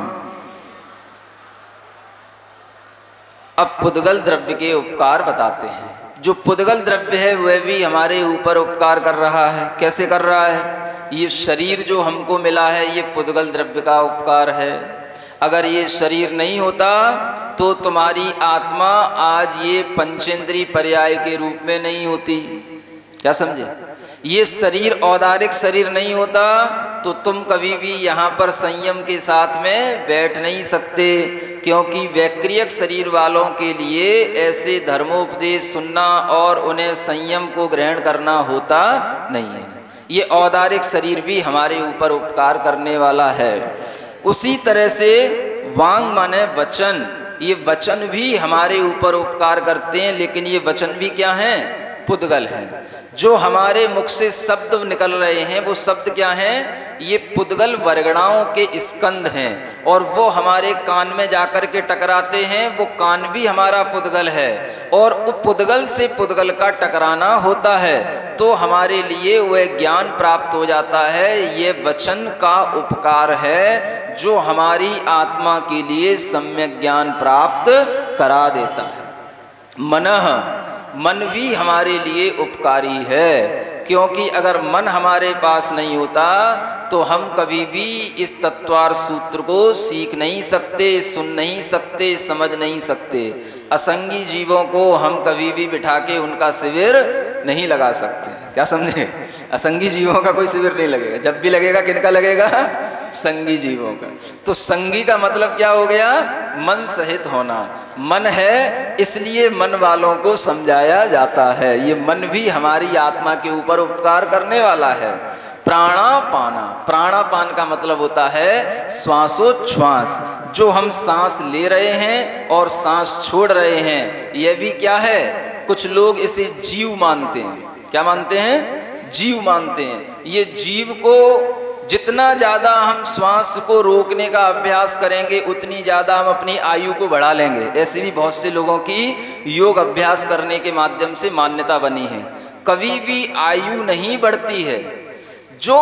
अब पुद्गल द्रव्य के उपकार बताते हैं। जो पुद्गल द्रव्य है वह भी हमारे ऊपर उपकार कर रहा है। कैसे कर रहा है, ये शरीर जो हमको मिला है ये पुद्गल द्रव्य का उपकार है। अगर ये शरीर नहीं होता तो तुम्हारी आत्मा आज ये पंचेंद्रिय पर्याय के रूप में नहीं होती। क्या समझे, ये शरीर औदारिक शरीर नहीं होता तो तुम कभी भी यहाँ पर संयम के साथ में बैठ नहीं सकते, क्योंकि वैक्रियक शरीर वालों के लिए ऐसे धर्मोपदेश सुनना और उन्हें संयम को ग्रहण करना होता नहीं है। ये औदारिक शरीर भी हमारे ऊपर उपकार करने वाला है। उसी तरह से वांग माने वचन, ये वचन भी हमारे ऊपर उपकार करते हैं, लेकिन ये वचन भी क्या हैं, पुद्गल हैं। जो हमारे मुख से शब्द निकल रहे हैं वो शब्द क्या हैं, ये पुद्गल वर्गणाओं के स्कंद हैं, और वो हमारे कान में जाकर के टकराते हैं। वो कान भी हमारा पुद्गल है, और पुद्गल से पुद्गल का टकराना होता है तो हमारे लिए वह ज्ञान प्राप्त हो जाता है। ये वचन का उपकार है जो हमारी आत्मा के लिए सम्यक ज्ञान प्राप्त करा देता है। मनः, मन भी हमारे लिए उपकारी है, क्योंकि अगर मन हमारे पास नहीं होता तो हम कभी भी इस तत्वार सूत्र को सीख नहीं सकते, सुन नहीं सकते, समझ नहीं सकते। असंगी जीवों को हम कभी भी बिठा के उनका शिविर नहीं लगा सकते। क्या समझे, असंगी जीवों का कोई शिविर नहीं लगेगा। जब भी लगेगा किनका लगेगा, संगी जीवों का। तो संगी का मतलब क्या हो गया, मन सहित होना। मन है इसलिए मन वालों को समझाया जाता है। ये मन भी हमारी आत्मा के ऊपर उपकार करने वाला है। प्राणापाना, प्राणापान का मतलब होता है श्वासोच्छ्वास। जो हम सांस ले रहे हैं और सांस छोड़ रहे हैं, यह भी क्या है, कुछ लोग इसे जीव मानते हैं। क्या मानते हैं, जीव मानते हैं। ये जीव को जितना ज़्यादा हम श्वास को रोकने का अभ्यास करेंगे उतनी ज़्यादा हम अपनी आयु को बढ़ा लेंगे। ऐसे भी बहुत से लोगों की योग अभ्यास करने के माध्यम से मान्यता बनी है। कभी भी आयु नहीं बढ़ती है। जो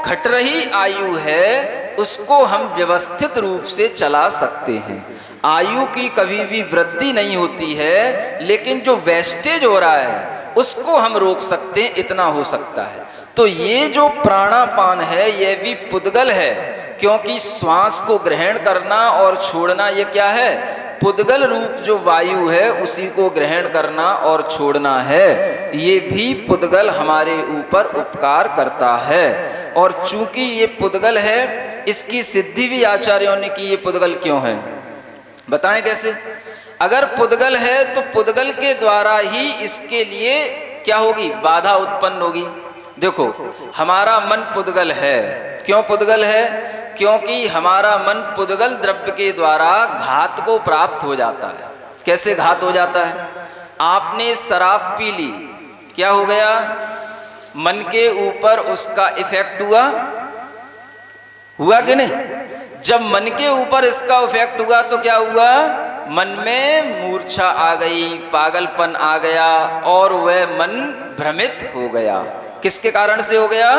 घट रही आयु है उसको हम व्यवस्थित रूप से चला सकते हैं। आयु की कभी भी वृद्धि नहीं होती है, लेकिन जो वेस्टेज हो रहा है उसको हम रोक सकते हैं, इतना हो सकता है। तो ये जो प्राणापान है यह भी पुद्गल है, क्योंकि श्वास को ग्रहण करना और छोड़ना ये क्या है, पुद्गल रूप जो वायु है उसी को ग्रहण करना और छोड़ना है। ये भी पुद्गल हमारे ऊपर उपकार करता है। और चूंकि ये पुद्गल है, इसकी सिद्धि भी आचार्यों ने की। ये पुद्गल क्यों है बताएं कैसे। अगर पुद्गल है तो पुद्गल के द्वारा ही इसके लिए क्या होगी, बाधा उत्पन्न होगी। देखो हमारा मन पुद्गल है। क्यों पुद्गल है, क्योंकि हमारा मन पुद्गल द्रव्य के द्वारा घात को प्राप्त हो जाता है। कैसे घात हो जाता है, आपने शराब पी ली, क्या हो गया, मन के ऊपर उसका इफेक्ट हुआ कि नहीं। जब मन के ऊपर इसका इफेक्ट हुआ तो क्या हुआ, मन में मूर्छा आ गई, पागलपन आ गया और वह मन भ्रमित हो गया। किसके कारण से हो गया?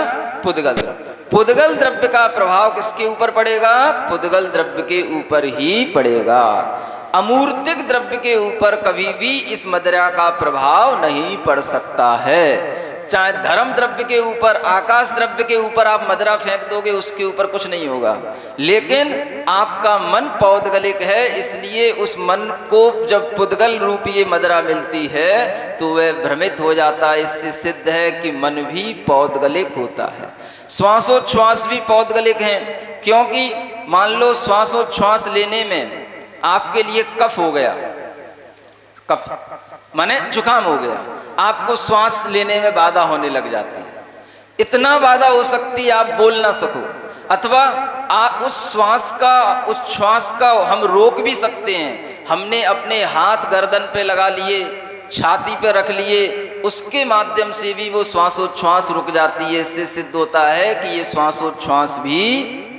पुद्गल द्रव्य। पुद्गल द्रव्य का प्रभाव किसके ऊपर पड़ेगा? पुद्गल द्रव्य के ऊपर ही पड़ेगा। अमूर्तिक द्रव्य के ऊपर कभी भी इस मदिरा का प्रभाव नहीं पड़ सकता है। चाहे धर्म द्रव्य के ऊपर, आकाश द्रव्य के ऊपर आप मदिरा फेंक दोगे, उसके ऊपर कुछ नहीं होगा। लेकिन आपका मन पौद्गलिक है, इसलिए उस मन को जब पुद्गल रूप ये मदिरा मिलती है तो वह भ्रमित हो जाता है। इससे सिद्ध है कि मन भी पौद्गलिक होता है। श्वासोच्छ्वास भी पौद्गलिक हैं, क्योंकि मान लो श्वासोच्छ्वास लेने में आपके लिए कफ हो गया, कफ माने जुकाम हो गया, आपको श्वास लेने में बाधा होने लग जाती है। इतना बाधा हो सकती है आप बोल ना सको, अथवा आप उस श्वास का हम रोक भी सकते हैं। हमने अपने हाथ गर्दन पे लगा लिए, छाती पे रख लिए, उसके माध्यम से भी वो श्वासोच्छ्वास रुक जाती है। इससे सिद्ध होता है कि ये श्वासोच्छ्वास भी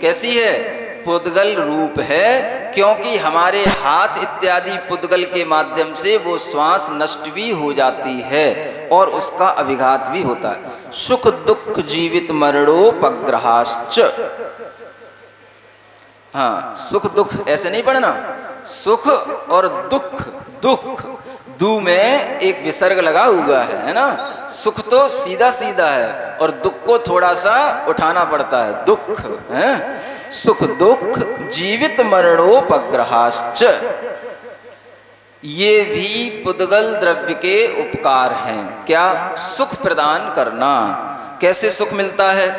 कैसी है? पुद्गल रूप है, क्योंकि हमारे हाथ इत्यादि पुद्गल के माध्यम से वो श्वास नष्ट भी हो जाती है और उसका अभिघात भी होता है। सुख दुख जीवित मरणोपग्रहाश्च। हाँ, सुख दुख ऐसे नहीं पढ़ना, सुख और दुख, दुख दू में एक विसर्ग लगा हुआ है ना। सुख तो सीधा सीधा है और दुख को थोड़ा सा उठाना पड़ता है, दुख है। सुख दुख जीवित मरणोपग्रहाश्च, ये भी पुद्गल द्रव्य के उपकार हैं। क्या? सुख प्रदान करना। कैसे सुख मिलता है?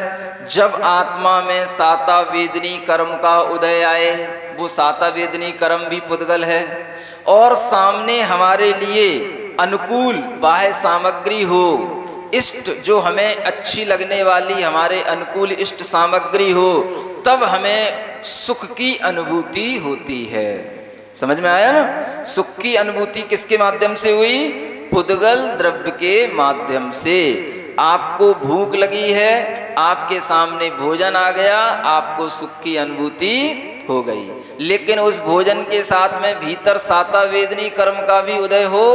जब आत्मा में साता वेदनी कर्म का उदय आए, वो साता वेदनी कर्म भी पुद्गल है, और सामने हमारे लिए अनुकूल बाह्य सामग्री हो, इष्ट जो हमें अच्छी लगने वाली हमारे अनुकूल इष्ट सामग्री हो, तब हमें सुख की अनुभूति होती है। समझ में आया ना? सुख की अनुभूति किसके माध्यम से हुई? पुद्गल द्रव्य के माध्यम से। आपको भूख लगी है, आपके सामने भोजन आ गया, आपको सुख की अनुभूति हो गई। लेकिन उस भोजन के साथ में भीतर साता वेदनी कर्म का भी उदय हो।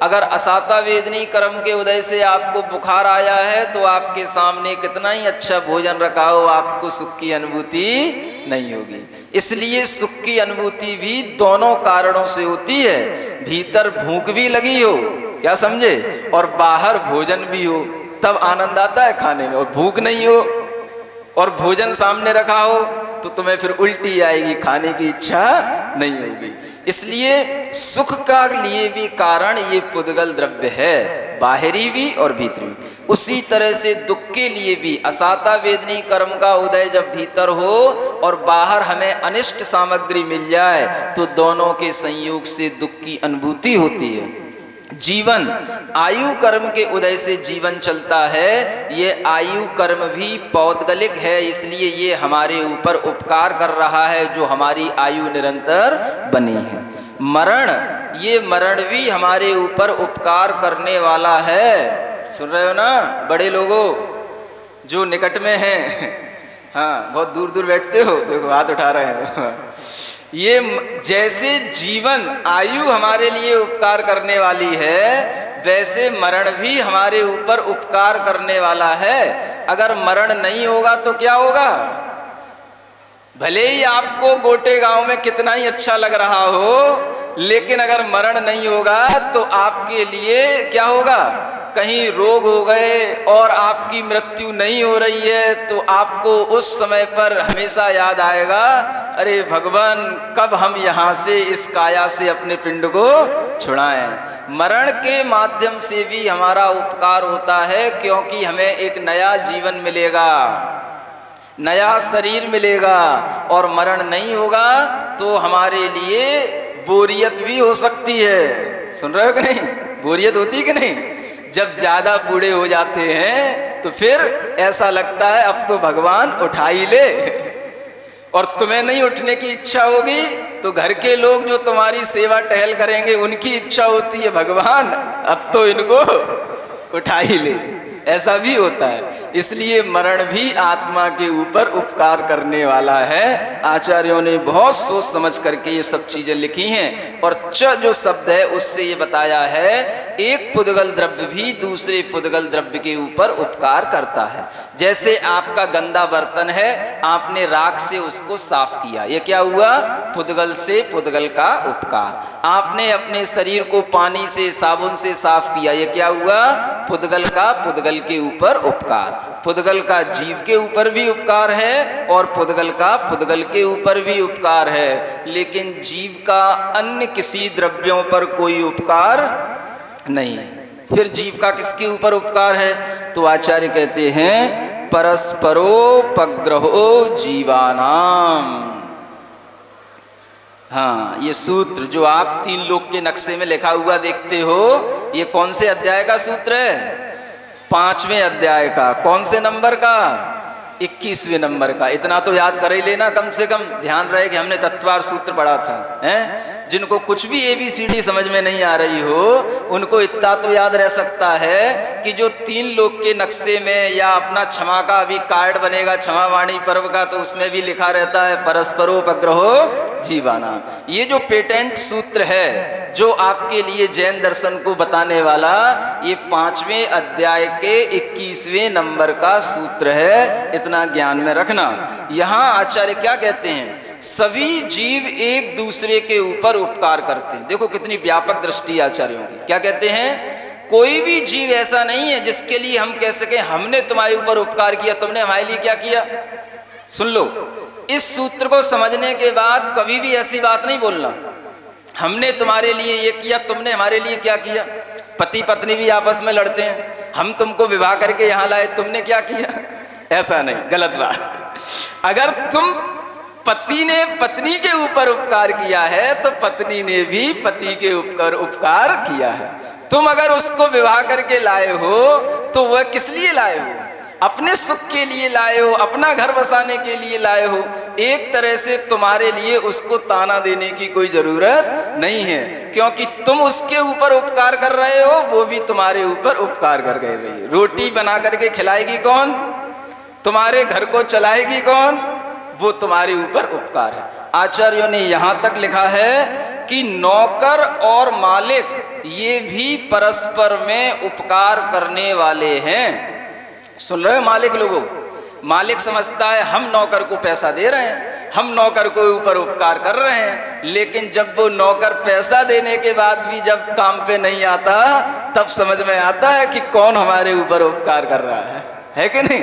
अगर असाता वेदनी कर्म के उदय से आपको बुखार आया है तो आपके सामने कितना ही अच्छा भोजन रखा हो, आपको सुख की अनुभूति नहीं होगी। इसलिए सुख की अनुभूति भी दोनों कारणों से होती है। भीतर भूख भी लगी हो, क्या समझे, और बाहर भोजन भी हो, तब आनंद आता है खाने में। और भूख नहीं हो और भोजन सामने रखा हो तो तुम्हें फिर उल्टी आएगी, खाने की इच्छा नहीं होगी। इसलिए सुख का लिए भी कारण ये पुद्गल द्रव्य है, बाहरी भी और भीतरी। उसी तरह से दुख के लिए भी असाता वेदनी कर्म का उदय जब भीतर हो और बाहर हमें अनिष्ट सामग्री मिल जाए तो दोनों के संयोग से दुख की अनुभूति होती है। जीवन आयु कर्म के उदय से जीवन चलता है, ये आयु कर्म भी पौद्गलिक है, इसलिए ये हमारे ऊपर उपकार कर रहा है, जो हमारी आयु निरंतर बनी है। मरण, ये मरण भी हमारे ऊपर उपकार करने वाला है। सुन रहे हो ना बड़े लोगों जो निकट में हैं? हाँ, बहुत दूर दूर बैठते हो, देखो हाथ उठा रहे हो। ये जैसे जीवन आयु हमारे लिए उपकार करने वाली है, वैसे मरण भी हमारे ऊपर उपकार करने वाला है। अगर मरण नहीं होगा तो क्या होगा? भले ही आपको गोटे गांव में कितना ही अच्छा लग रहा हो, लेकिन अगर मरण नहीं होगा तो आपके लिए क्या होगा? कहीं रोग हो गए और आपकी मृत्यु नहीं हो रही है तो आपको उस समय पर हमेशा याद आएगा, अरे भगवान कब हम यहाँ से इस काया से अपने पिंड को छुड़ाएं। मरण के माध्यम से भी हमारा उपकार होता है, क्योंकि हमें एक नया जीवन मिलेगा, नया शरीर मिलेगा। और मरण नहीं होगा तो हमारे लिए बोरियत भी हो सकती है। सुन रहे हो कि नहीं? बोरियत होती कि नहीं? जब ज्यादा बूढ़े हो जाते हैं तो फिर ऐसा लगता है अब तो भगवान उठा ही ले, और तुम्हें नहीं उठने की इच्छा होगी तो घर के लोग जो तुम्हारी सेवा टहल करेंगे उनकी इच्छा होती है, भगवान अब तो इनको उठा ही ले। ऐसा भी होता है। इसलिए मरण भी आत्मा के ऊपर उपकार करने वाला है। आचार्यों ने बहुत सोच समझ करके ये सब चीजें लिखी हैं। और च जो शब्द है उससे ये बताया है एक पुद्गल द्रव्य भी दूसरे पुद्गल द्रव्य के ऊपर उपकार करता है। जैसे आपका गंदा बर्तन है, आपने राख से उसको साफ किया, ये क्या हुआ? पुद्गल से पुद्गल का उपकार। आपने अपने शरीर को पानी से साबुन से साफ किया, ये क्या हुआ? पुद्गल का पुद्गल के ऊपर उपकार। पुद्गल का जीव के ऊपर भी उपकार है और पुद्गल का पुद्गल के ऊपर भी उपकार है, लेकिन जीव का अन्य किसी द्रव्यों पर कोई उपकार नहीं। फिर जीव का किसके ऊपर उपकार है? तो आचार्य कहते हैं परस्परोपग्रहो जीवानाम। हाँ, ये सूत्र जो आप 3 लोक के नक्शे में लिखा हुआ देखते हो, ये कौन से अध्याय का सूत्र है? 5वें अध्याय का। कौन से नंबर का? 21वें नंबर का। इतना तो याद कर ही लेना कम से कम, ध्यान रहे कि हमने तत्वार सूत्र पढ़ा था। हैं? जिनको कुछ भी ABCD समझ में नहीं आ रही हो, उनको इतना तो याद रह सकता है कि जो 3 लोक के नक्शे में या अपना क्षमा का अभी कार्ड बनेगा क्षमावाणी पर्व का, तो उसमें भी लिखा रहता है परस्परोपग्रहो जीवानाम। ये जो पेटेंट सूत्र है जो आपके लिए जैन दर्शन को बताने वाला, ये 5वें अध्याय के 21वें नंबर का सूत्र है। इतना ज्ञान में रखना। यहाँ आचार्य क्या कहते हैं? सभी जीव एक दूसरे के ऊपर उपकार करते हैं। देखो कितनी व्यापक दृष्टि आचार्यों की। क्या कहते हैं? कोई भी जीव ऐसा नहीं है जिसके लिए हम कह सके हमने तुम्हारे ऊपर उपकार किया, तुमने हमारे लिए क्या किया। सुन लो, इस सूत्र को समझने के बाद कभी भी ऐसी बात नहीं बोलना हमने तुम्हारे लिए ये किया, तुमने हमारे लिए क्या किया। पति पत्नी भी आपस में लड़ते हैं, हम तुमको विवाह करके यहाँ लाए, तुमने क्या किया। ऐसा नहीं, गलत बात। अगर तुम पति ने पत्नी के ऊपर उपकार किया है तो पत्नी ने भी पति के ऊपर उपकार किया है। तुम अगर उसको विवाह करके लाए हो तो वह किस लिए लाए हो? अपने सुख के लिए लाए हो, अपना घर बसाने के लिए लाए हो। एक तरह से तुम्हारे लिए उसको ताना देने की कोई जरूरत नहीं है, क्योंकि तुम उसके ऊपर उपकार कर रहे हो, वो भी तुम्हारे ऊपर उपकार कर रही है। रोटी बना करके खिलाएगी कौन? तुम्हारे घर को चलाएगी कौन? वो तुम्हारे ऊपर उपकार है। आचार्यों ने यहां तक लिखा है कि नौकर और मालिक ये भी परस्पर में उपकार करने वाले हैं। सुन रहे हो मालिक लोगों? मालिक समझता है हम नौकर को पैसा दे रहे हैं, हम नौकर को ऊपर उपकार कर रहे हैं, लेकिन जब वो नौकर पैसा देने के बाद भी जब काम पे नहीं आता, तब समझ में आता है कि कौन हमारे ऊपर उपकार कर रहा है कि नहीं?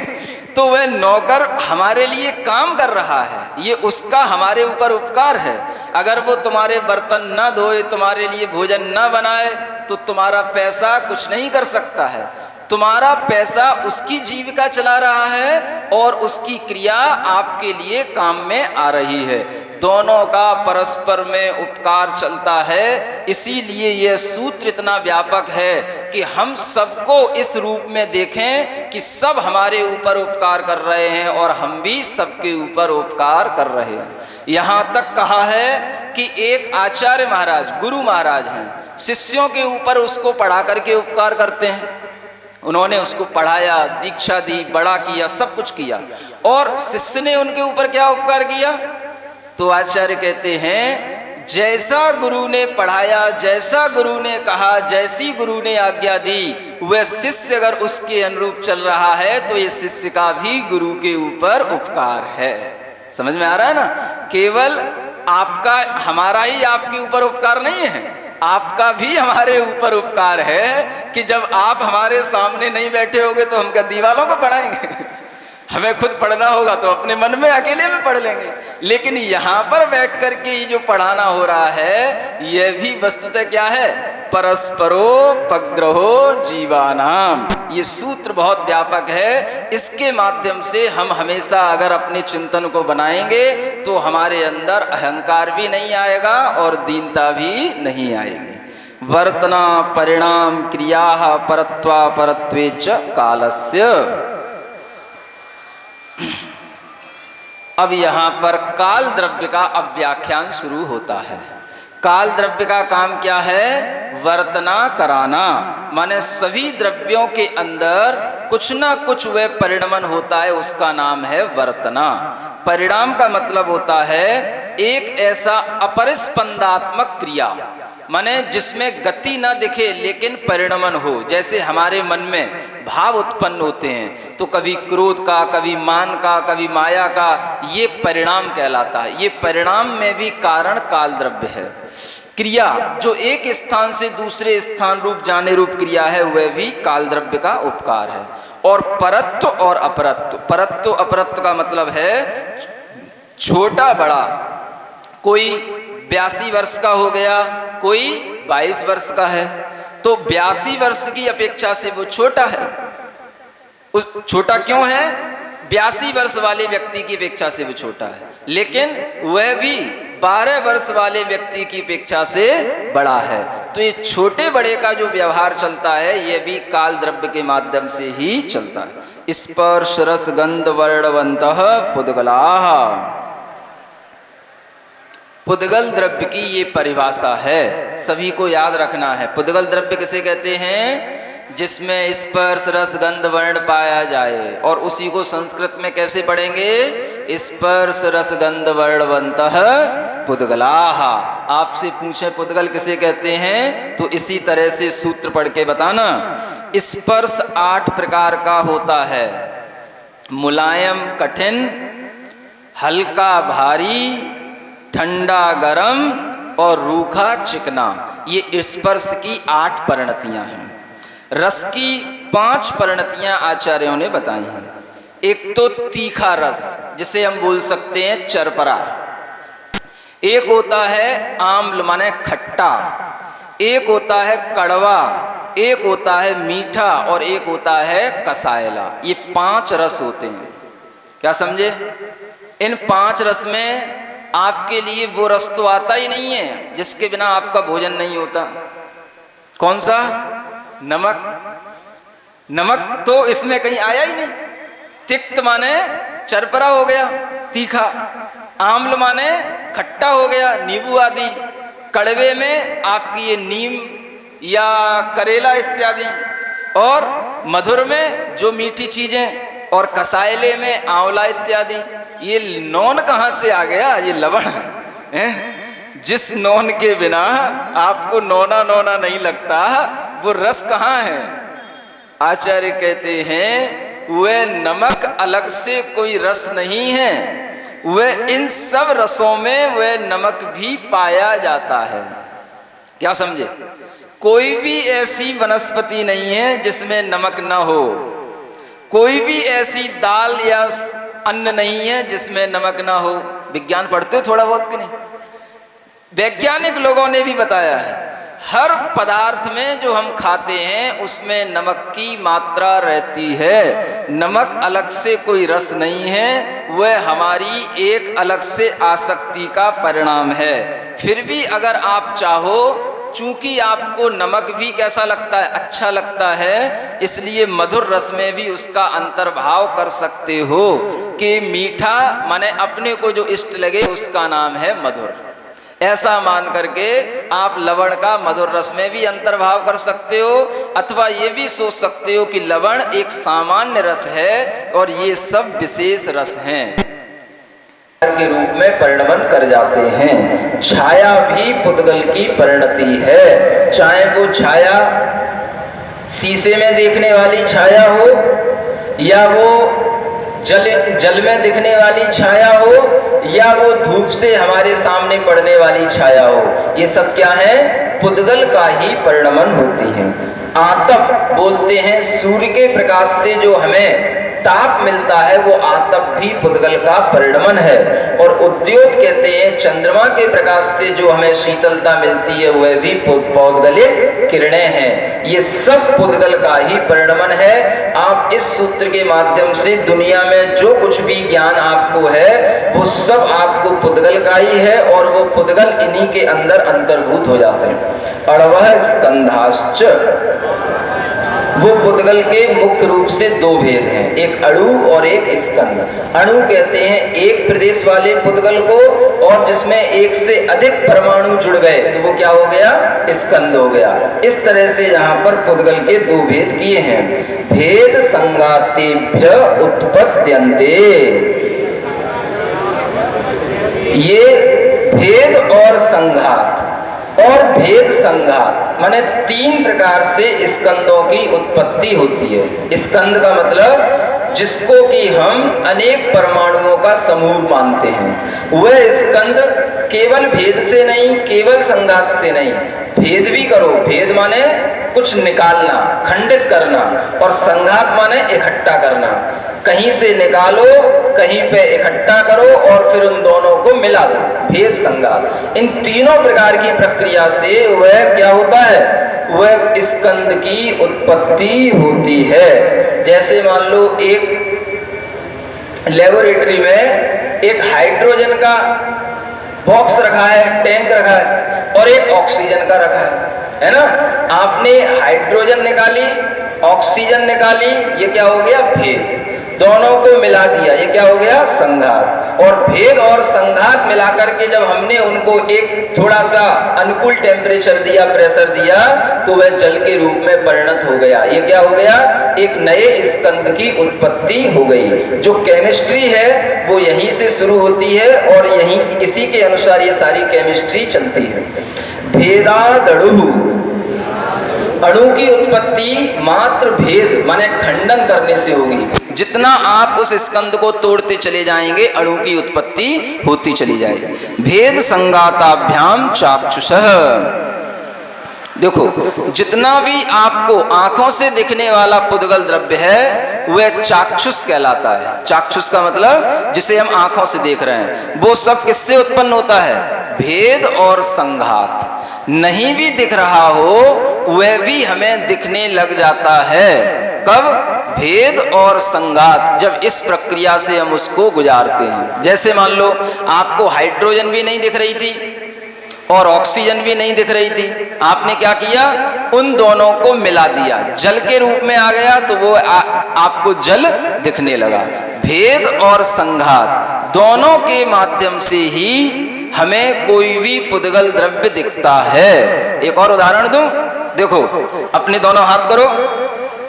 तो वह नौकर हमारे लिए काम कर रहा है, ये उसका हमारे ऊपर उपकार है। अगर वो तुम्हारे बर्तन न धोए, तुम्हारे लिए भोजन न बनाए, तो तुम्हारा पैसा कुछ नहीं कर सकता है। तुम्हारा पैसा उसकी जीविका चला रहा है और उसकी क्रिया आपके लिए काम में आ रही है। दोनों का परस्पर में उपकार चलता है। इसीलिए यह सूत्र इतना व्यापक है कि हम सबको इस रूप में देखें कि सब हमारे ऊपर उपकार कर रहे हैं और हम भी सबके ऊपर उपकार कर रहे हैं। यहाँ तक कहा है कि एक आचार्य महाराज, गुरु महाराज हैं, शिष्यों के ऊपर उसको पढ़ा करके उपकार करते हैं। उन्होंने उसको पढ़ाया, दीक्षा दी, बड़ा किया, सब कुछ किया, और शिष्य ने उनके ऊपर क्या उपकार किया? तो आचार्य कहते हैं जैसा गुरु ने पढ़ाया, जैसा गुरु ने कहा, जैसी गुरु ने आज्ञा दी, वह शिष्य अगर उसके अनुरूप चल रहा है तो ये शिष्य का भी गुरु के ऊपर उपकार है। समझ में आ रहा है ना? केवल आपका, हमारा ही आपके ऊपर उपकार नहीं है, आपका भी हमारे ऊपर उपकार है कि जब आप हमारे सामने नहीं बैठे होगे तो हम क्या दीवालों को पढ़ाएंगे? हमें खुद पढ़ना होगा तो अपने मन में अकेले में पढ़ लेंगे, लेकिन यहाँ पर बैठ करके ये जो पढ़ाना हो रहा है, यह भी वस्तुतः क्या है? परस्परोपग्रहो जीवानाम। ये सूत्र बहुत व्यापक है। इसके माध्यम से हम हमेशा अगर अपने चिंतन को बनाएंगे तो हमारे अंदर अहंकार भी नहीं आएगा और दीनता भी नहीं आएगी। वर्तना परिणाम क्रिया परत्वा परत्वे च कालस्य। अब यहाँ पर काल द्रव्य का अव्याख्यान शुरू होता है। काल द्रव्य का काम क्या है? वर्तना कराना, माने सभी द्रव्यों के अंदर कुछ ना कुछ वह परिणमन होता है, उसका नाम है वर्तना। परिणाम का मतलब होता है एक ऐसा अपरिस्पंदात्मक क्रिया, माने जिसमें गति ना दिखे लेकिन परिणमन हो। जैसे हमारे मन में भाव उत्पन्न होते हैं, तो कभी क्रोध का, कभी मान का, कभी माया का, ये परिणाम कहलाता है। ये परिणाम में भी कारण काल द्रव्य है। क्रिया जो एक स्थान से दूसरे स्थान रूप जाने रूप क्रिया है, वह भी काल द्रव्य का उपकार है। और परत्व और अपरत्व, परत्व अपरत्व का मतलब है छोटा बड़ा, कोई 82 वर्ष का हो गया, कोई 22 वर्ष का है, तो 82 वर्ष की अपेक्षा से वो छोटा है। उस छोटा क्यों है? 82 वर्ष वाले व्यक्ति की अपेक्षा से वो छोटा है, लेकिन वह भी 12 वर्ष वाले व्यक्ति की अपेक्षा से बड़ा है। तो ये छोटे बड़े का जो व्यवहार चलता है, ये भी काल द्रव्य के माध्यम से ही चलता है। स्पर्श रस गंध वर्णवंतः पुद्गलाः, पुद्गल द्रव्य की ये परिभाषा है, सभी को याद रखना है। पुद्गल द्रव्य किसे कहते हैं? जिसमें स्पर्श रस गंध वर्ण पाया जाए। और उसी को संस्कृत में कैसे पढ़ेंगे? स्पर्श रस गंध वर्णवंतः पुद्गलाः। आपसे पूछे पुद्गल किसे कहते हैं, तो इसी तरह से सूत्र पढ़ के बताना। स्पर्श 8 प्रकार का होता है, मुलायम कठिन, हल्का भारी, ठंडा गरम और रूखा चिकना। ये स्पर्श की 8 परिणतियां हैं। रस की 5 परिणतियां आचार्यों ने बताई हैं। एक तो तीखा रस, जिसे हम बोल सकते हैं चरपरा। एक होता है आम्ल माने खट्टा, एक होता है कड़वा, एक होता है मीठा और एक होता है कसायला। ये 5 रस होते हैं। क्या समझे? इन 5 रस में आपके लिए वो रस तो आता ही नहीं है जिसके बिना आपका भोजन नहीं होता। कौन सा? नमक। नमक तो इसमें कहीं आया ही नहीं। तिक्त माने चरपरा हो गया, तीखा। आम्ल माने खट्टा हो गया, नींबू आदि। कड़वे में आपकी ये नीम या करेला इत्यादि। और मधुर में जो मीठी चीजें, और कसायले में आंवला इत्यादि। ये नौन कहाँ से आ गया? ये लवण है। जिस नौन के बिना आपको नौना नौना नहीं लगता, वो रस कहाँ है? आचार्य कहते हैं वह नमक अलग से कोई रस नहीं है, वह इन सब रसों में वह नमक भी पाया जाता है। क्या समझे? कोई भी ऐसी वनस्पति नहीं है जिसमें नमक न हो, कोई भी ऐसी दाल या अन्न नहीं है जिसमें नमक ना हो। विज्ञान पढ़ते हो थोड़ा बहुत कि नहीं? वैज्ञानिक लोगों ने भी बताया है, हर पदार्थ में जो हम खाते हैं उसमें नमक की मात्रा रहती है। नमक अलग से कोई रस नहीं है, वह हमारी एक अलग से आसक्ति का परिणाम है। फिर भी अगर आप चाहो, चूंकि आपको नमक भी कैसा लगता है? अच्छा लगता है, इसलिए मधुर रस में भी उसका अंतर्भाव कर सकते हो कि मीठा माने अपने को जो इष्ट लगे उसका नाम है मधुर। ऐसा मान करके आप लवण का मधुर रस में भी अंतर्भाव कर सकते हो, अथवा ये भी सोच सकते हो कि लवण एक सामान्य रस है और ये सब विशेष रस हैं के रूप में परिणमन कर जाते हैं। छाया भी पुद्गल की परिणति है, चाहे वो छाया शीशे में देखने वाली छाया हो, या वो जल में दिखने वाली छाया हो, या वो धूप से हमारे सामने पड़ने वाली छाया हो। ये सब क्या है? पुद्गल का ही परिणमन होती है। आतप बोलते हैं, सूर्य के प्रकाश से जो हमें ताप मिलता है वो आतप भी पुद्गल का परिणमन है। और उद्योत कहते हैं, चंद्रमा के प्रकाश से जो हमें शीतलता मिलती है वह भी पौद्गलिक किरणें हैं। ये सब पुद्गल का ही परिणमन है। आप इस सूत्र के माध्यम से दुनिया में जो कुछ भी ज्ञान आपको है वो सब आपको पुद्गल का ही है, और वो पुद्गल इन्हीं के अंदर अंतर्भूत हो जाते हैं। अड़वः स्कंधाश्च, वो पुद्गल के मुख्य रूप से दो भेद हैं, एक अणु और एक स्कंद। अणु कहते हैं एक प्रदेश वाले पुद्गल को, और जिसमें एक से अधिक परमाणु जुड़ गए तो वो क्या हो गया, स्कंद हो गया। इस तरह से यहाँ पर पुद्गल के दो भेद किए हैं। भेद संगातेभ्य उत्पद्यन्ते, ये भेद और संघात और भेद संघात माने तीन प्रकार से स्कंदों की उत्पत्ति होती है। स्कंद का मतलब जिसको कि हम अनेक परमाणुओं का समूह मानते हैं, वह स्कंद केवल भेद से नहीं, केवल संघात से नहीं, भेद भी करो। भेद माने कुछ निकालना, खंडित करना, और संघात माने इकट्ठा करना। कहीं से निकालो, कहीं पे इकट्ठा करो और फिर उन दोनों को मिला दो, भेद संघात। इन तीनों प्रकार की प्रक्रिया से वह क्या होता है, वह स्कंद की उत्पत्ति होती है। जैसे मान लो एक लेबोरेटरी में एक हाइड्रोजन का बॉक्स रखा है, टैंक रखा है, और एक ऑक्सीजन का रखा है ना। आपने हाइड्रोजन निकाली, ऑक्सीजन निकाली, ये क्या हो गया, भेद। दोनों को मिला दिया, ये क्या हो गया, संघात। और भेद और संघात मिलाकर के जब हमने उनको एक थोड़ा सा अनुकूल टेम्परेचर दिया, प्रेशर दिया, तो वह जल के रूप में परिणत हो गया। ये क्या हो गया, एक नए स्कंद की उत्पत्ति हो गई। जो केमिस्ट्री है वो यहीं से शुरू होती है और यहीं इसी के अनुसार ये सारी केमिस्ट्री चलती है। भेदादणु, अणु की उत्पत्ति मात्र भेद माने खंडन करने से होगी। जितना आप उस स्कंद को तोड़ते चले जाएंगे, अणु की उत्पत्ति होती चली जाएगी। भेद संगाताभ्याम चाक्षुषः, देखो जितना भी आपको आंखों से दिखने वाला पुद्गल द्रव्य है वह चाक्षुष कहलाता है। चाक्षुष का मतलब जिसे हम आंखों से देख रहे हैं, वो सब किससे उत्पन्न होता है, भेद और संघात। नहीं भी दिख रहा हो वह भी हमें दिखने लग जाता है। कब, भेद और संघात, जब इस प्रक्रिया से हम उसको गुजारते हैं। जैसे मान लो आपको हाइड्रोजन भी नहीं दिख रही थी और ऑक्सीजन भी नहीं दिख रही थी, आपने क्या किया, उन दोनों को मिला दिया, जल के रूप में आ गया, तो वो आपको जल दिखने लगा। भेद और संघात दोनों के माध्यम से ही हमें कोई भी पुद्गल द्रव्य दिखता है। एक और उदाहरण दूं, देखो अपने दोनों हाथ करो,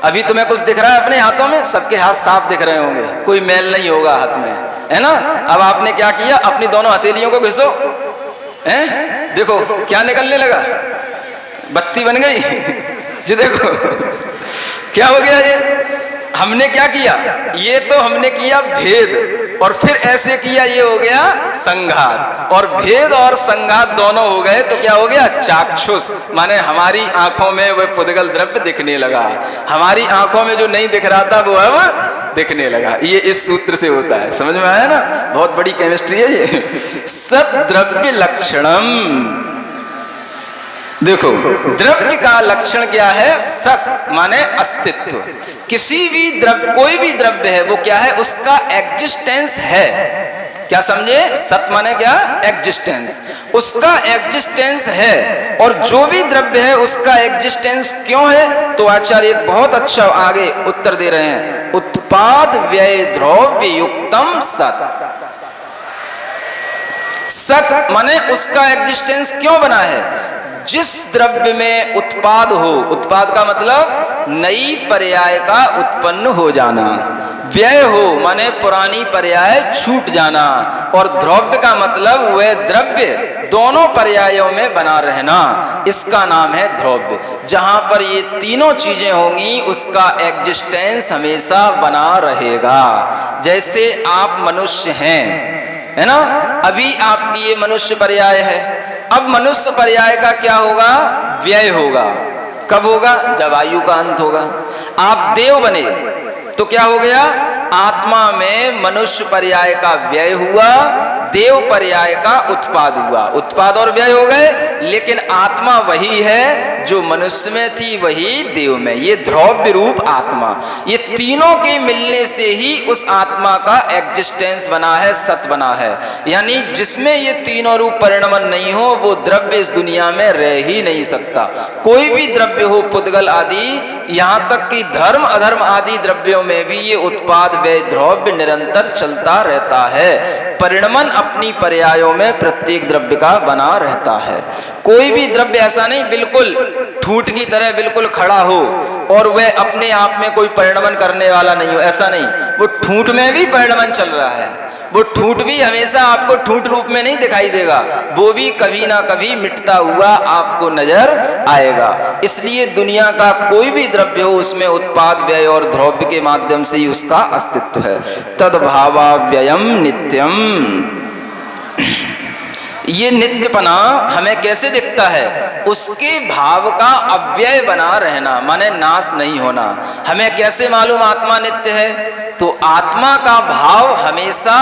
अभी तुम्हें कुछ दिख रहा है अपने हाथों में, सबके हाथ साफ दिख रहे होंगे, कोई मैल नहीं होगा हाथ में, है ना। अब आपने क्या किया, अपनी दोनों हथेलियों को घिसो, हैं, देखो क्या निकलने लगा, बत्ती बन गई। जी देखो क्या हो गया, ये हमने क्या किया, ये तो हमने किया भेद, और फिर ऐसे किया, ये हो गया संघात। और भेद और संघात दोनों हो गए तो क्या हो गया, चाक्षुष, माने हमारी आंखों में वह पुद्गल द्रव्य दिखने लगा। हमारी आंखों में जो नहीं दिख रहा था वो अब दिखने लगा। ये इस सूत्र से होता है, समझ में आया ना, बहुत बड़ी केमिस्ट्री है ये। सत द्रव्य लक्षणम, देखो द्रव्य का लक्षण क्या है, सत माने अस्तित्व। किसी भी द्रव्य, कोई भी द्रव्य है वो क्या है, उसका एग्जिस्टेंस है। क्या समझे, सत माने क्या, एग्जिस्टेंस, उसका एग्जिस्टेंस है। और जो भी द्रव्य है उसका एग्जिस्टेंस क्यों है, तो आचार्य एक बहुत अच्छा आगे उत्तर दे रहे हैं, उत्पाद व्यय द्रव्य युक्तम सत। सत माने उसका एग्जिस्टेंस क्यों बना है, जिस द्रव्य में उत्पाद हो, उत्पाद का मतलब नई पर्याय का उत्पन्न हो जाना, व्यय हो माने पुरानी पर्याय छूट जाना, और द्रव्य का मतलब वह द्रव्य दोनों पर्यायों में बना रहना, इसका नाम है द्रव्य। जहां पर ये तीनों चीजें होंगी उसका एग्जिस्टेंस हमेशा बना रहेगा। जैसे आप मनुष्य हैं, है ना, अभी आपकी ये मनुष्य पर्याय है, अब मनुष्य पर्याय का क्या होगा, व्यय होगा। कब होगा, जब आयु का अंत होगा। आप देव बने तो क्या हो गया, आत्मा में मनुष्य पर्याय का व्यय हुआ, देव पर्याय का उत्पाद हुआ। उत्पाद और व्यय हो गए, लेकिन आत्मा वही है जो मनुष्य में थी वही देव में, ये द्रव्य रूप आत्मा, ये तीनों के मिलने से ही उस आत्मा का एग्जिस्टेंस बना है, सत बना है। यानी जिसमें ये तीनों रूप परिणमन नहीं हो वो द्रव्य इस दुनिया में रह ही नहीं सकता। कोई भी द्रव्य हो, पुद्गल आदि, यहाँ तक कि धर्म अधर्म आदि द्रव्यों में भी ये उत्पाद व्यय द्रव्य निरंतर चलता रहता है। परिणमन अपनी पर्यायों में प्रत्येक द्रव्य का बना रहता है। कोई भी द्रव्य ऐसा नहीं बिल्कुल ठूंठ की तरह बिल्कुल खड़ा हो और वह अपने आप में कोई परिणमन करने वाला नहीं हो, ऐसा नहीं। वो ठूंठ में भी परिणमन चल रहा है, वो ठूंठ भी हमेशा आपको ठूंठ रूप में नहीं दिखाई देगा, वो भी कभी ना कभी मिटता हुआ आपको नजर आएगा। इसलिए दुनिया का कोई भी द्रव्य हो उसमें उत्पाद व्यय और द्रव्य के माध्यम से ही उसका अस्तित्व है। तद्भावा व्ययम नित्यम, ये नित्यपना हमें कैसे दिखता है? उसके भाव का अव्यय बना रहना, माने नाश नहीं होना। हमें कैसे मालूम आत्मा नित्य है? तो आत्मा का भाव हमेशा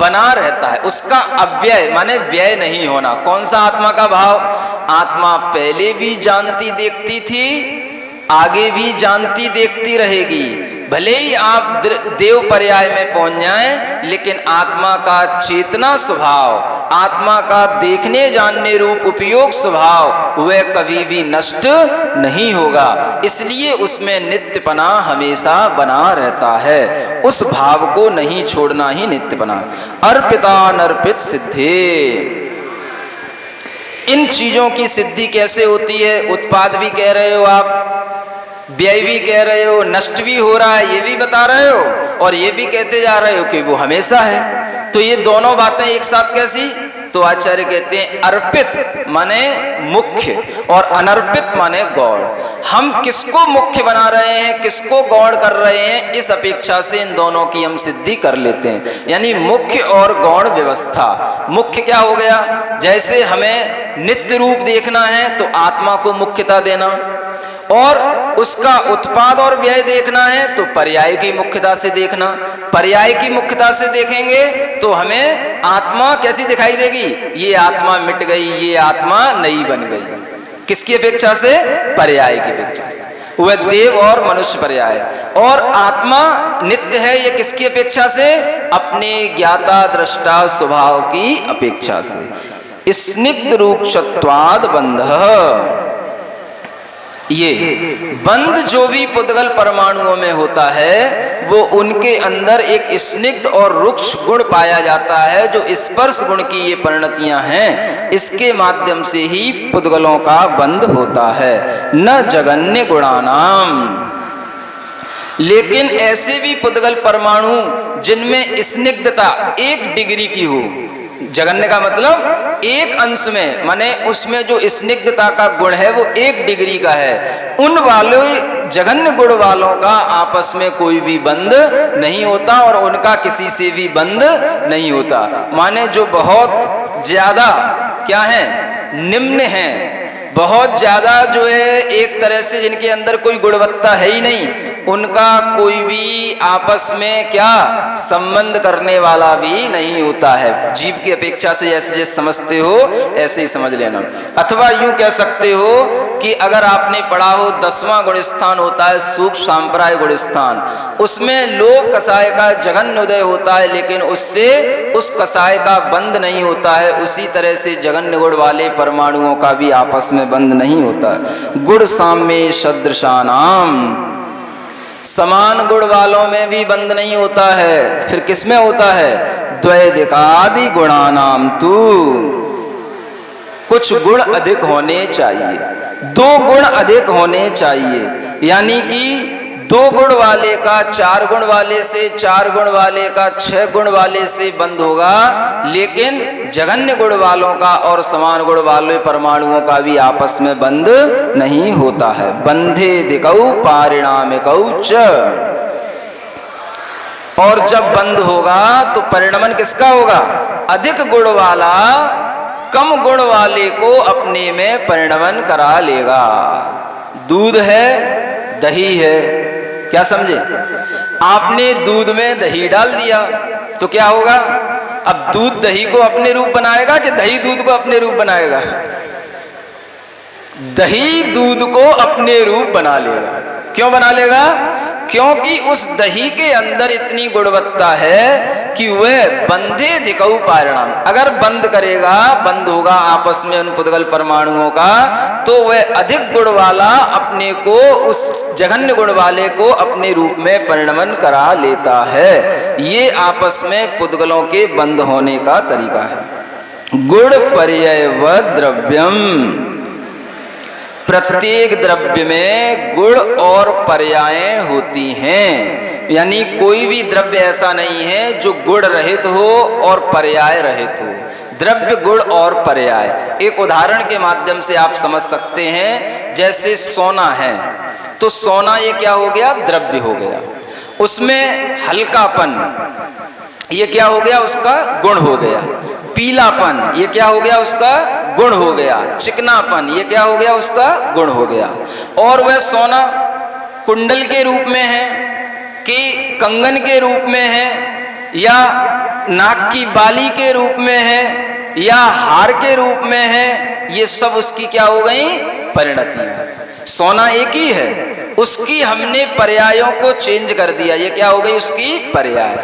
बना रहता है, उसका अव्यय माने व्यय नहीं होना। कौन सा आत्मा का भाव? आत्मा पहले भी जानती देखती थी, आगे भी जानती देखती रहेगी। भले ही आप देव पर्याय में पहुंच जाएं, लेकिन आत्मा का चेतना स्वभाव, आत्मा का देखने जानने रूप उपयोग स्वभाव वह कभी भी नष्ट नहीं होगा। इसलिए उसमें नित्यपना हमेशा बना रहता है। उस भाव को नहीं छोड़ना ही नित्यपना। अर्पिता नर्पित सिद्धि, इन चीजों की सिद्धि कैसे होती है? उत्पाद भी कह रहे हो आप, व्यय भी कह रहे हो, नष्ट भी हो रहा है ये भी बता रहे हो, और ये भी कहते जा रहे हो कि वो हमेशा है। तो ये दोनों बातें एक साथ कैसी? तो आचार्य कहते हैं अर्पित माने मुख्य और अनर्पित माने गौण। हम किसको मुख्य बना रहे हैं, किसको गौण कर रहे हैं, इस अपेक्षा से इन दोनों की हम सिद्धि कर लेते हैं। यानी मुख्य और गौण व्यवस्था। मुख्य क्या हो गया? जैसे हमें नित्य रूप देखना है तो आत्मा को मुख्यता देना, और उसका उत्पाद और व्यय देखना है तो पर्याय की मुख्यता से देखना। पर्याय की मुख्यता से देखेंगे तो हमें आत्मा कैसी दिखाई देगी? ये आत्मा मिट गई, ये आत्मा नई बन गई। किसकी अपेक्षा से? पर्याय की अपेक्षा से। वह देव और मनुष्य पर्याय। और आत्मा नित्य है ये किसकी अपेक्षा से? अपने ज्ञाता दृष्टा स्वभाव की अपेक्षा से। स्निग्ध रूक्षत्वाद बंध, ये बंध जो भी पुद्गल परमाणुओं में होता है वो उनके अंदर एक स्निग्ध और रुक्ष गुण पाया जाता है, जो स्पर्श गुण की ये परिणतियां हैं, इसके माध्यम से ही पुद्गलों का बंध होता है। न जगन्य गुणानाम, लेकिन ऐसे भी पुद्गल परमाणु जिनमें स्निग्धता 1 डिग्री की हो, जगन्य का मतलब 1 अंश में, माने उसमें जो स्निग्धता का गुण है वो 1 डिग्री का है, उन वालों जगन्य गुण वालों का आपस में कोई भी बंध नहीं होता और उनका किसी से भी बंध नहीं होता। माने जो बहुत ज्यादा क्या है? निम्न है, बहुत ज्यादा जो है एक तरह से जिनके अंदर कोई गुणवत्ता है ही नहीं, उनका कोई भी आपस में क्या संबंध करने वाला भी नहीं होता है। जीव की अपेक्षा से जैसे जैसे समझते हो ऐसे ही समझ लेना। अथवा यूं कह सकते हो कि अगर आपने पढ़ा हो 10वां गुण स्थान होता है सूक्ष्म सांप्राय गुण स्थान, उसमें लोभ कसाय का जघन्य उदय होता है, लेकिन उससे उस कसाय का बंध नहीं होता है। उसी तरह से जघन्य गुण वाले परमाणुओं का भी आपस में बंध नहीं होता। गुण साम्य सदृशानाम, समान गुण वालों में भी बंध नहीं होता है। फिर किसमें होता है? द्वैधिकादि गुणानाम तू, कुछ गुण अधिक होने चाहिए, 2 गुण अधिक होने चाहिए। यानी कि 2 गुण वाले का 4 गुण वाले से, 4 गुण वाले का 6 गुण वाले से बंध होगा, लेकिन जघन्य गुण वालों का और समान गुण वाले परमाणुओं का भी आपस में बंध नहीं होता है। बंधे दिकौ पारिणामिकौ च, और जब बंध होगा तो परिणमन किसका होगा? अधिक गुण वाला कम गुण वाले को अपने में परिणमन करा लेगा। दूध है, दही है, क्या समझे? आपने दूध में दही डाल दिया तो क्या होगा? अब दूध दही को अपने रूप बनाएगा कि दही दूध को अपने रूप बनाएगा? दही दूध को अपने रूप बना लेगा। क्यों बना लेगा? क्योंकि उस दही के अंदर इतनी गुणवत्ता है कि वह बंधे दिकऊ पारणम, अगर बंद करेगा, बंद होगा आपस में उन पुद्गल परमाणुओं का, तो वह अधिक गुण वाला अपने को, उस जघन्य गुण वाले को अपने रूप में परिणमन करा लेता है। ये आपस में पुद्गलों के बंद होने का तरीका है। गुण पर्ययव द्रव्यम, प्रत्येक द्रव्य में गुण और पर्यायें होती हैं, यानी कोई भी द्रव्य ऐसा नहीं है जो गुण रहित हो और पर्याय रहित हो। द्रव्य, गुण और पर्याय, एक उदाहरण के माध्यम से आप समझ सकते हैं। जैसे सोना है, तो सोना ये क्या हो गया? द्रव्य हो गया। उसमें हल्कापन, ये क्या हो गया? उसका गुण हो गया। पीलापन, ये क्या हो गया? उसका गुण हो गया। चिकनापन, ये क्या हो गया? उसका गुण हो गया। और वह सोना कुंडल के रूप में है कि कंगन के रूप में है, या नाक की बाली के रूप में है, या हार के रूप में है, ये सब उसकी क्या हो गई? परिणतियां। सोना एक ही है, उसकी हमने पर्यायों को चेंज कर दिया, ये क्या हो गई? उसकी पर्याय।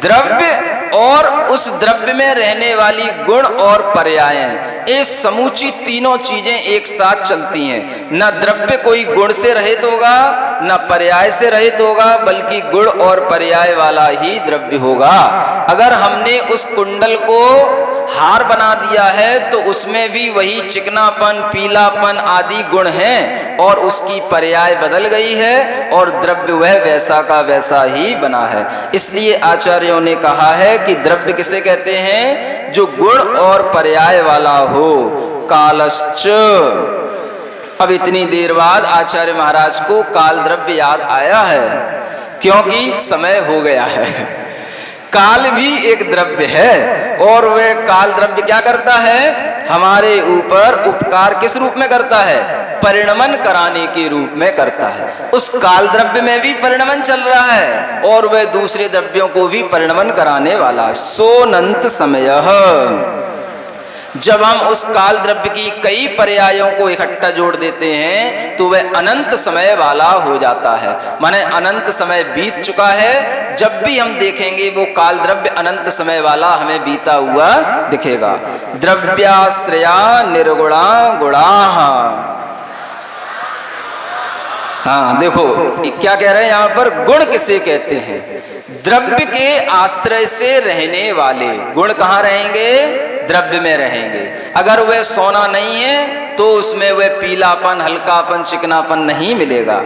द्रव्य और उस द्रव्य में रहने वाली गुण और पर्यायें, ये समूची तीनों चीजें एक साथ चलती हैं। न द्रव्य कोई गुण से रहित होगा, न पर्याय से रहित होगा, बल्कि गुण और पर्याय वाला ही द्रव्य होगा। अगर हमने उस कुंडल को हार बना दिया है, तो उसमें भी वही चिकनापन, पीलापन आदि गुण हैं, और उसकी पर्याय बदल गई है, और द्रव्य वह वैसा का वैसा ही बना है। इसलिए आचार्यों ने कहा है कि द्रव्य किसे कहते हैं? जो गुण और पर्याय वाला हो। कालश्च, अब इतनी देर बाद आचार्य महाराज को काल द्रव्य याद आया है, क्योंकि समय हो गया है। काल भी एक द्रव्य है, और वह काल द्रव्य क्या करता है? हमारे ऊपर उपकार किस रूप में करता है? परिणमन कराने के रूप में करता है। उस काल द्रव्य में भी परिणमन चल रहा है, और वह दूसरे द्रव्यों को भी परिणमन कराने वाला। सोनंत समयः, जब हम उस काल द्रव्य की कई पर्यायों को इकट्ठा जोड़ देते हैं, तो वह अनंत समय वाला हो जाता है। माने अनंत समय बीत चुका है, जब भी हम देखेंगे वो काल द्रव्य अनंत समय वाला हमें बीता हुआ दिखेगा। द्रव्याश्रया निर्गुणा गुणाः, हाँ देखो क्या कह रहे हैं यहाँ पर? गुण किसे कहते हैं? द्रव्य के आश्रय से रहने वाले। गुण कहाँ रहेंगे? द्रव्य में रहेंगे। अगर वह सोना नहीं है, तो उसमें वह पीलापन, हल्कापन, चिकनापन नहीं मिलेगा।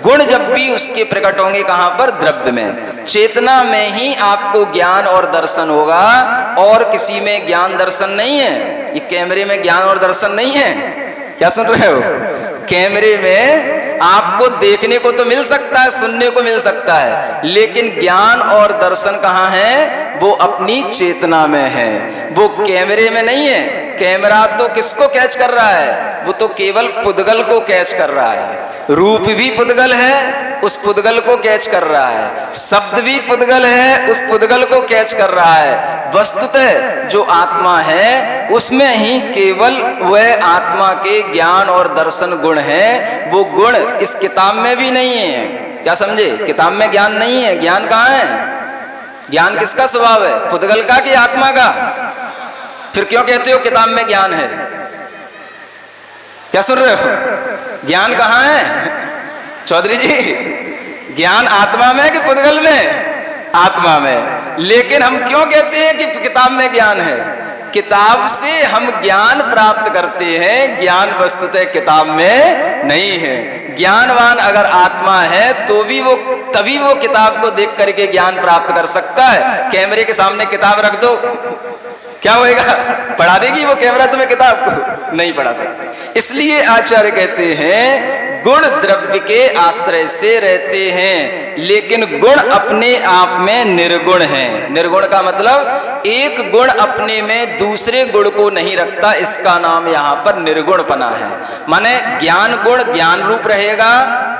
गुण जब भी उसके प्रकट होंगे कहाँ पर? द्रव्य में। चेतना में ही आपको ज्ञान और दर्शन होगा, और किसी में ज्ञान दर्शन नहीं है। ये कैमरे में ज्ञान और दर्शन नहीं है, क्या सुन रहे हो? कैमरे में आपको देखने को तो मिल सकता है, सुनने को मिल सकता है, लेकिन ज्ञान और दर्शन कहाँ है? वो अपनी चेतना में है, वो कैमरे में नहीं है। कैमरा तो किसको कैच कर रहा है? वो तो केवल पुद्गल को कैच कर रहा है। रूप भी पुद्गल है, उस पुद्गल को कैच कर रहा है। शब्द भी पुद्गल है, उस पुद्गल को कैच कर रहा है। वस्तुतः जो आत्मा है, उसमें ही केवल वह आत्मा के ज्ञान और दर्शन गुण है। वो गुण इस किताब में भी नहीं है। क्या समझे? किताब में ज्ञान नहीं है। ज्ञान कहाँ है? ज्ञान किसका स्वभाव है? पुद्गल का कि आत्मा का? फिर क्यों कहते हो किताब में ज्ञान है? क्या सुन रहे हो? ज्ञान कहाँ है चौधरी जी? ज्ञान आत्मा में कि पुद्गल में? आत्मा में। लेकिन हम क्यों कहते हैं कि किताब में ज्ञान है? किताब से हम ज्ञान प्राप्त करते हैं, ज्ञान वस्तुतः किताब में नहीं है। ज्ञानवान अगर आत्मा है तो भी वो, तभी वो किताब को देख करके ज्ञान प्राप्त कर सकता है। कैमरे के सामने किताब रख दो, क्या होएगा? पढ़ा देगी वो कैमरा तुम्हें किताब को? नहीं पढ़ा सकती। इसलिए आचार्य कहते हैं गुण द्रव्य के आश्रय से रहते हैं, लेकिन गुण अपने आप में निर्गुण हैं। निर्गुण का मतलब एक गुण अपने में दूसरे गुण को नहीं रखता, इसका नाम यहाँ पर निर्गुणपना है। माने ज्ञान गुण ज्ञान रूप रहेगा,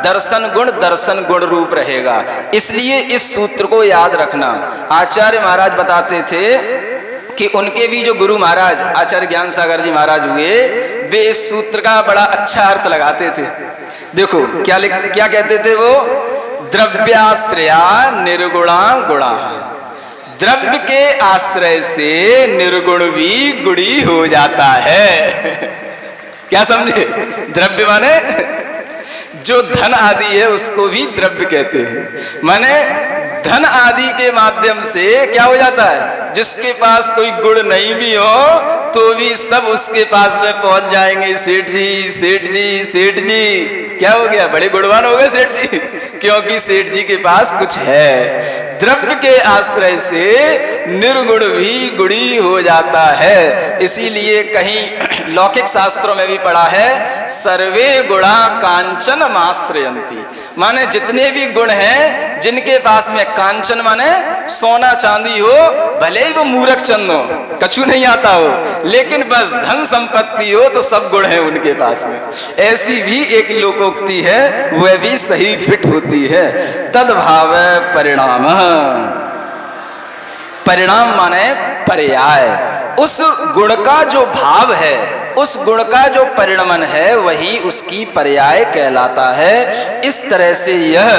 दर्शन गुण दर्शन गुण रूप रहेगा। इसलिए इस सूत्र को याद रखना। आचार्य महाराज बताते थे कि उनके भी जो गुरु महाराज आचार्य ज्ञान सागर जी महाराज हुए, वे इस सूत्र का बड़ा अच्छा अर्थ लगाते थे। देखो क्या कहते थे वो, द्रव्याश्रया निर्गुणा गुणा, द्रव्य के आश्रय से निर्गुण भी गुणी हो जाता है। क्या समझे? द्रव्य माने जो धन आदि है उसको भी द्रव्य कहते हैं। माने धन आदि के माध्यम से क्या हो जाता है, जिसके पास कोई गुण नहीं भी हो तो भी सब उसके पास में पहुंच जाएंगे। सेठ जी, सेठ जी, सेठ जी, क्या हो गया, बड़े गुणवान हो गए सेठ जी, क्योंकि सेठ जी के पास कुछ है। द्रव्य के आश्रय से निर्गुण भी गुणी हो जाता है। इसीलिए कहीं लौकिक शास्त्रों में भी पढ़ा है, सर्वे गुणा कांचन माश्रयंती, माने जितने भी गुण हैं जिनके पास में कांचन माने सोना चांदी हो, भले ही वो मूर्ख चंद हो, कछु नहीं आता हो, लेकिन बस धन संपत्ति हो तो सब गुण है उनके पास में। ऐसी भी एक लोकोक्ति है, वह भी सही फिट होती है। तद्भाव परिणाम, परिणाम माने पर्याय, उस गुण का जो भाव है, उस गुण का जो परिणमन है वही उसकी पर्याय कहलाता है। इस तरह से यह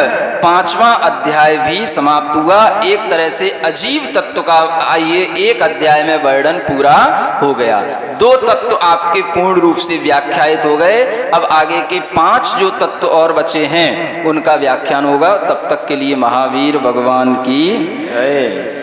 5वां अध्याय भी समाप्त हुआ। एक तरह से अजीव तत्व का ये एक अध्याय में वर्णन पूरा हो गया। 2 तत्व आपके पूर्ण रूप से व्याख्यायित हो गए। अब आगे के 5 जो तत्व और बचे हैं उनका व्याख्यान होगा। तब तक के लिए महावीर भगवान की जय।